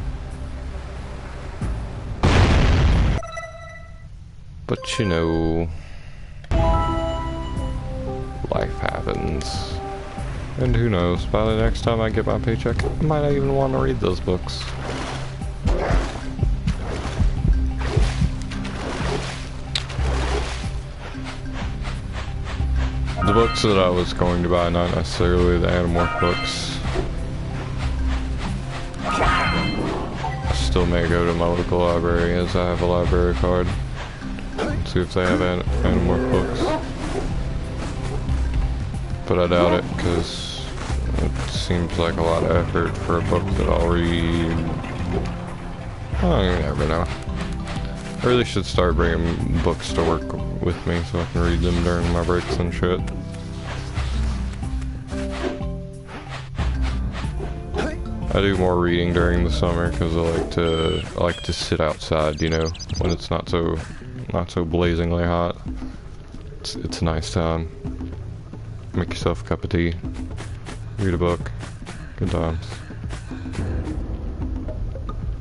But you know, life happens. And who knows, by the next time I get my paycheck, I might not even want to read those books. The books that I was going to buy, not necessarily the Animorph books. I still may go to my local library, as I have a library card, and see if they have Animorph books. But I doubt it, because it seems like a lot of effort for a book that I'll read. Oh, you never know. I really should start bringing books to work with me so I can read them during my breaks and shit. I do more reading during the summer because I like to sit outside, you know, when it's not so blazingly hot. It's a nice time. Make yourself a cup of tea, read a book, good times.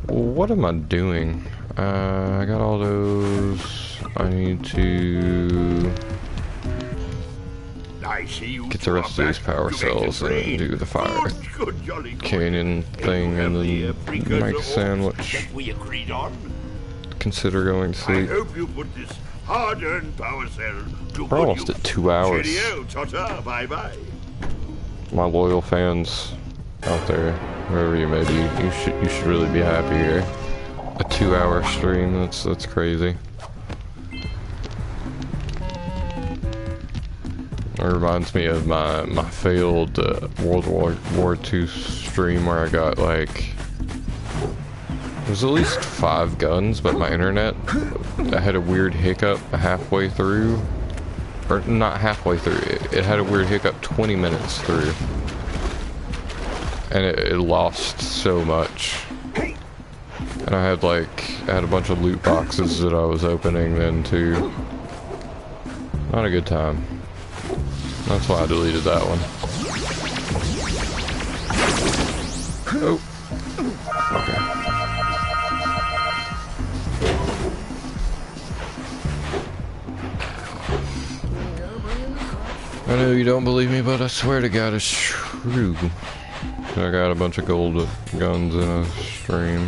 What am I doing? I got all those. I need to get the rest of these power cells and do the fire cannon thing and then make a sandwich. Consider going to sleep. We're almost at 2 hours. My loyal fans out there, wherever you may be, you should really be happy here. A 2-hour stream, that's crazy. It reminds me of my failed World War II stream where I got like, there's at least 5 guns, but my internet, I had a weird hiccup halfway through, or not halfway through, it had a weird hiccup 20 minutes through, and it lost so much. And I had a bunch of loot boxes that I was opening then too. Not a good time. That's why I deleted that one. Oh. Okay. I know you don't believe me, but I swear to God it's true. I got a bunch of gold guns in a stream.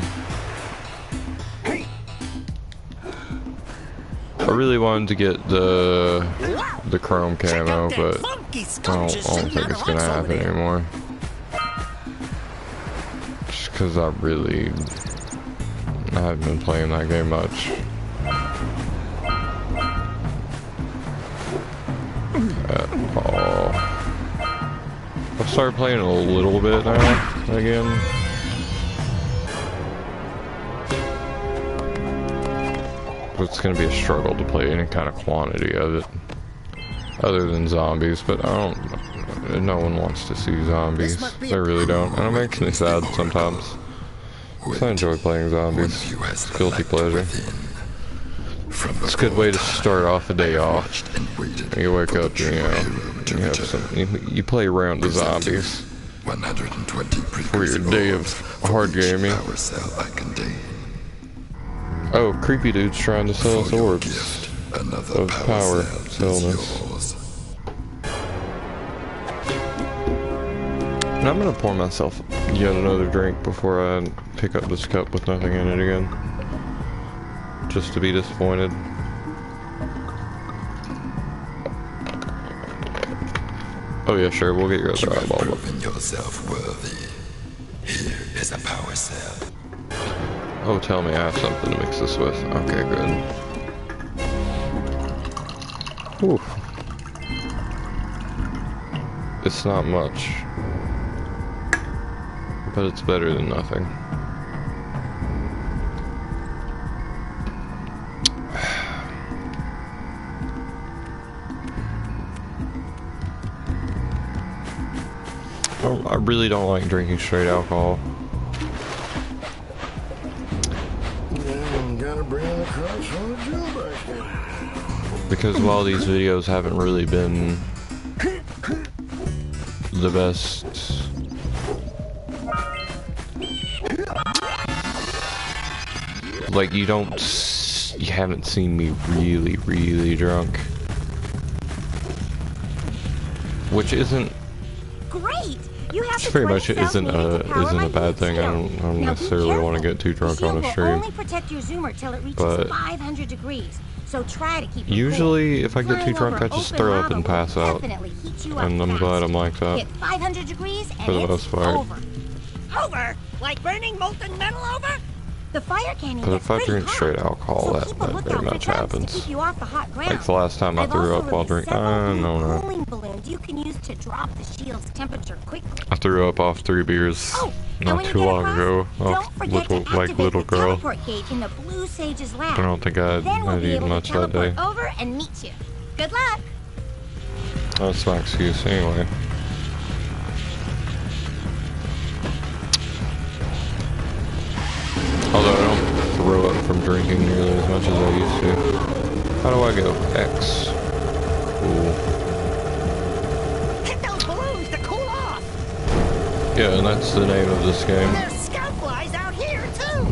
I really wanted to get the chrome camo, but I don't think it's gonna happen anymore. Just because I haven't been playing that game much. At all. I've started playing a little bit now, again. But it's gonna be a struggle to play any kind of quantity of it. Other than zombies, but I don't... No one wants to see zombies. They really don't. And it makes me sad sometimes. I enjoy playing zombies. It's a guilty pleasure. It's a good way to start off a day off. You wake up, you know, you play around the zombies for your day of hard gaming. Oh, creepy dude's trying to sell us orbs of power stillness. And I'm gonna pour myself yet another drink before I pick up this cup with nothing in it again. Just to be disappointed. Oh yeah, sure, we'll get your other eyeball. Proven yourself worthy. Here is a power cell. Oh, tell me I have something to mix this with. Okay, good. Whew. It's not much, but it's better than nothing. I really don't like drinking straight alcohol. Because while these videos haven't really been the best, like you haven't seen me really drunk, which isn't great. You have Which very much isn't a bad thing. I don't necessarily want to get too drunk on a stream. Only protect your zoomer till it reaches 500 degrees. So try to keep it usually, if I get too drunk, I just throw up and pass out. And I'm glad I'm like that. Hit 500 degrees and for the most part. Over? Like burning molten metal over? The fire cannon But if I drink straight alcohol, that very much happens. Like the last time I threw up while drinking, no. Cooling balloons you can use to drop the shield's temperature quickly. I threw up off 3 beers not too long ago. Off little girl. In the Blue Sage's lab. I don't think I'd eaten much that day. Over and meet you. Good luck. That's my excuse anyway. Although I don't throw up from drinking nearly as much as I used to. How do I go? X. Cool. Hit those balloons to cool off. Yeah, and that's the name of this game. There's scout flies out here too.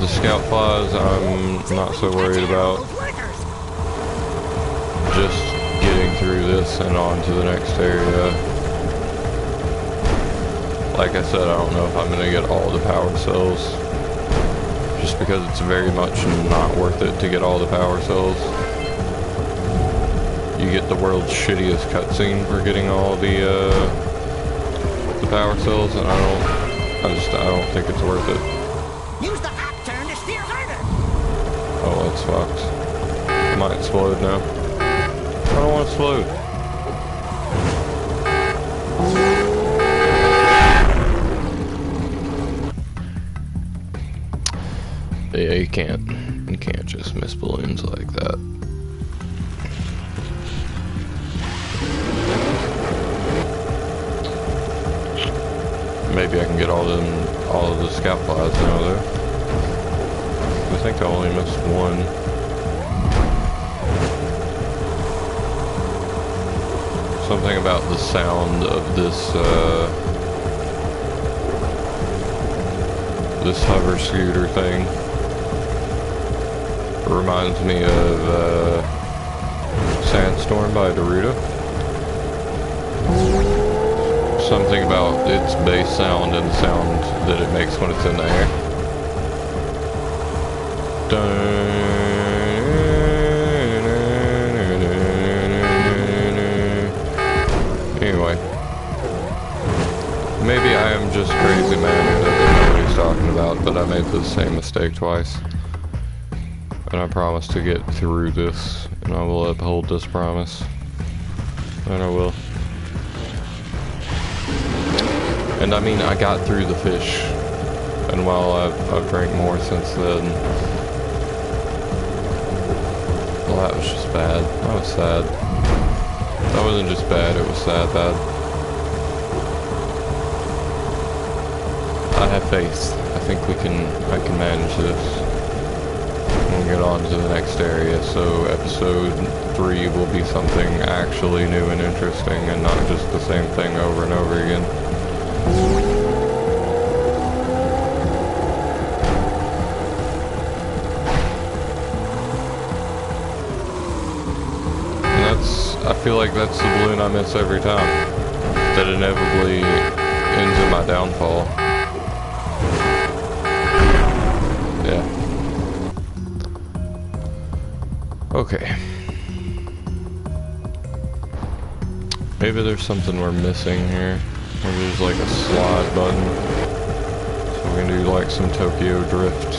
The scout flies I'm not so worried about. Just getting through this and on to the next area. Like I said, I don't know if I'm gonna get all the power cells. Just because it's very much not worth it to get all the power cells. You get the world's shittiest cutscene for getting all the power cells, and I don't think it's worth it. Use the hop turn to steer harder. Oh, that's fucked. I might explode now. I don't want to explode. Yeah, you can't just miss balloons like that. Maybe I can get all of the scout flies now though. I think I only missed one. Something about the sound of this this hover scooter thing reminds me of Sandstorm by Daruda. Something about its bass sound and the sound that it makes when it's in the air. Anyway, maybe I am just crazy man who doesn't know what he's talking about, but I made the same mistake twice. And I promise to get through this, and I will uphold this promise. And I will. And I mean, I got through the fish, and while I've drank more since then, well, that was just bad. That was sad. That wasn't just bad, it was sad bad. I have faith. I think I can manage this. We'll get on to the next area, so episode 3 will be something actually new and interesting and not just the same thing over and over again. I feel like that's the balloon I miss every time. That inevitably ends in my downfall. Yeah. Okay. Maybe there's something we're missing here. Maybe there's like a slide button. So we can do like some Tokyo Drift.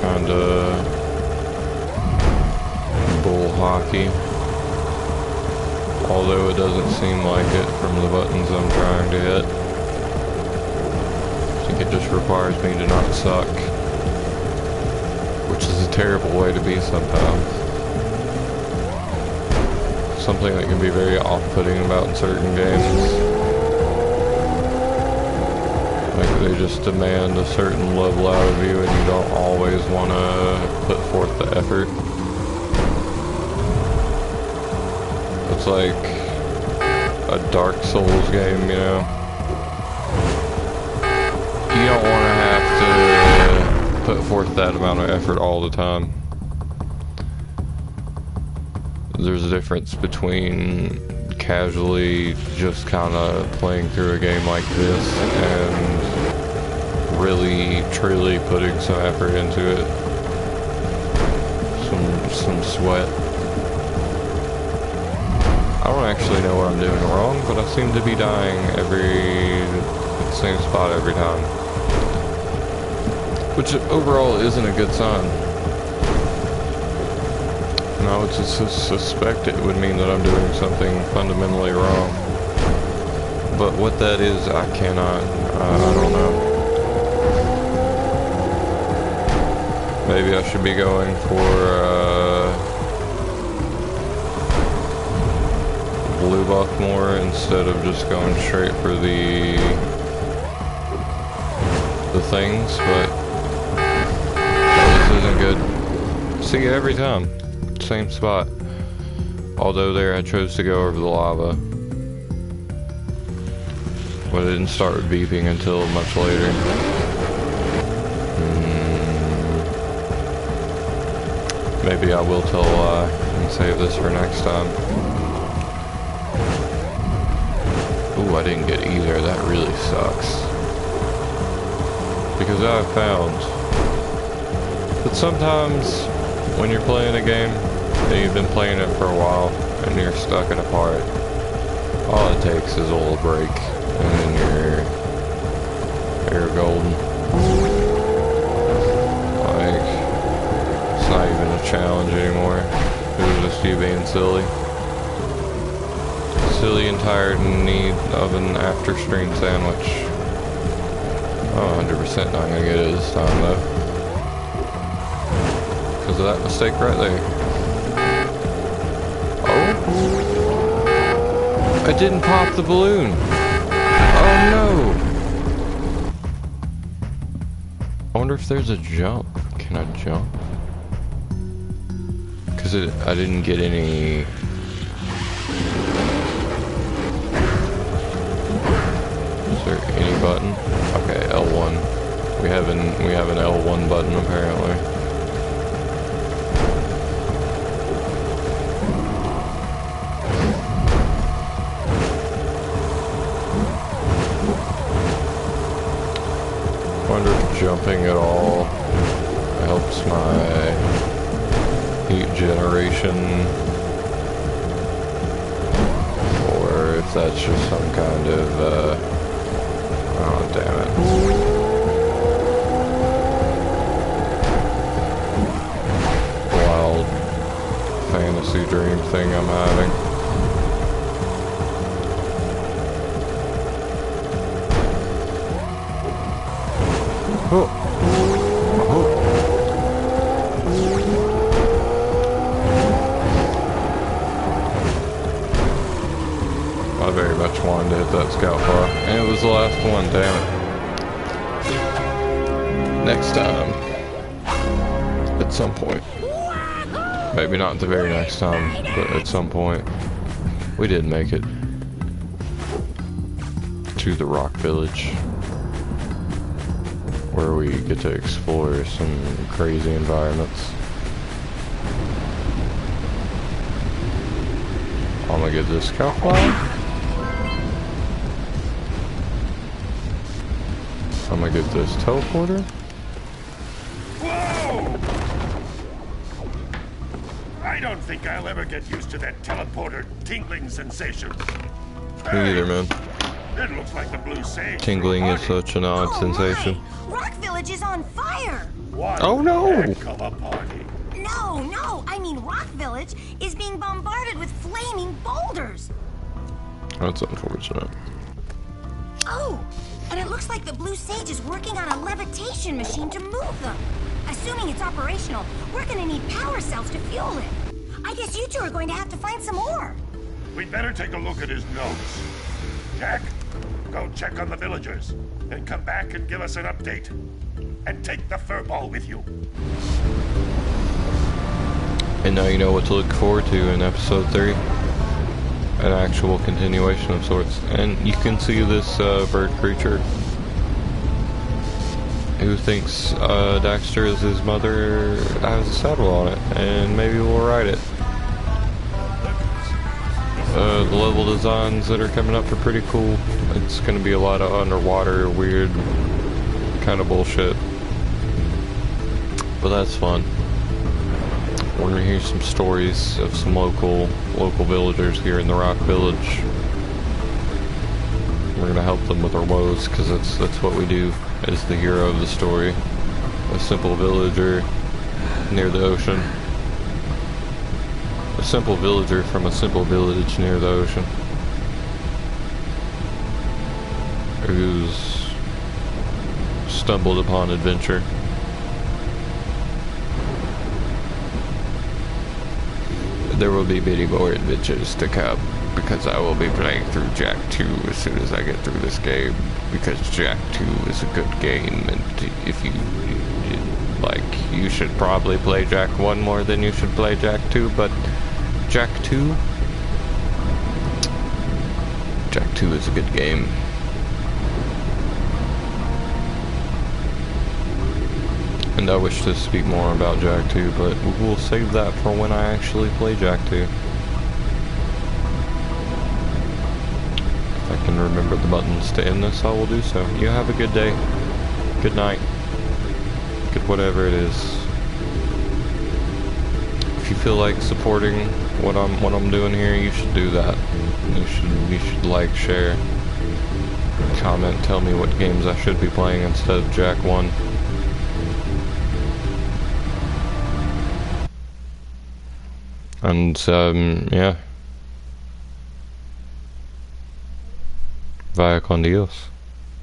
Kinda bull hockey. Although it doesn't seem like it from the buttons I'm trying to hit. I think it just requires me to not suck. Which is a terrible way to be sometimes. Something that can be very off-putting about in certain games. Like they just demand a certain level out of you and you don't always want to put forth the effort. It's like a Dark Souls game, you know? You don't want to have to put forth that amount of effort all the time. There's a difference between casually just kind of playing through a game like this and really, truly putting some effort into it. Some sweat. I don't actually know what I'm doing wrong, but I seem to be dying at the same spot every time. Which overall isn't a good sign. And I would suspect it would mean that I'm doing something fundamentally wrong. But what that is, I cannot, I don't know. Maybe I should be going for, blue buff more instead of just going straight for the things, but this isn't good. See, every time, same spot. Although there I chose to go over the lava, but it didn't start beeping until much later. Maybe I will tell a lie and save this for next time. Ooh, I didn't get either. That really sucks. Because I've found that sometimes when you're playing a game and you've been playing it for a while and you're stuck in a part, all it takes is a little break and then you're golden. Like, it's not even a challenge anymore. It was just you being silly. Silly and tired and in need of an after stream sandwich. Oh, 100% not gonna get it this time though. Because of that mistake right there. Oh! I didn't pop the balloon! Oh no! I wonder if there's a jump. Can I jump? Because I didn't get any... Is there any button? Okay, L1. We have an L1 button apparently. Wonder if jumping at all helps my heat generation, or if that's just some kind of oh, damn it. Wild fantasy dream thing I'm having. Oh. Oh. very much wanted to hit that scout bar. And it was the last one, damn it. Next time. At some point. Maybe not the very next time, but at some point. We did make it. To the Rock Village. Where we get to explore some crazy environments. I'm gonna get this scout flag. I'm gonna get this teleporter. Whoa! I don't think I'll ever get used to that teleporter tingling sensation. Me either, man. It looks like the blue sage. Tingling is such an odd sensation. My. Rock Village is on fire! Oh no! Heck of a party. No, I mean Rock Village is being bombarded with flaming boulders. That's unfortunate. Oh, and it looks like the blue sage is working on a levitation machine to move them. Assuming it's operational, we're gonna need power cells to fuel it. I guess you two are going to have to find some more. We'd better take a look at his notes. Jak, go check on the villagers, then come back and give us an update. And take the furball with you. And now you know what to look forward to in episode 3. An actual continuation of sorts. And you can see this bird creature who thinks Daxter is his mother has a saddle on it, and maybe we'll ride it. The level designs that are coming up are pretty cool. It's going to be a lot of underwater, weird kind of bullshit. But that's fun. We're going to hear some stories of some local villagers here in the Rock Village. We're going to help them with their woes, because that's what we do as the hero of the story. A simple villager near the ocean. A simple villager from a simple village near the ocean. Who's stumbled upon adventure. There will be many more adventures to come, because I will be playing through Jak 2 as soon as I get through this game, because Jak 2 is a good game, and if you like, you should probably play Jak 1 more than you should play Jak 2, but Jak 2 is a good game. And I wish to speak more about Jak 2, but we'll save that for when I actually play Jak 2. If I can remember the buttons to end this, I will do so. You have a good day, good night, good whatever it is. If you feel like supporting what I'm doing here, you should do that. You should like, share, comment, tell me what games I should be playing instead of Jak 1. And, yeah. Vaya con Dios.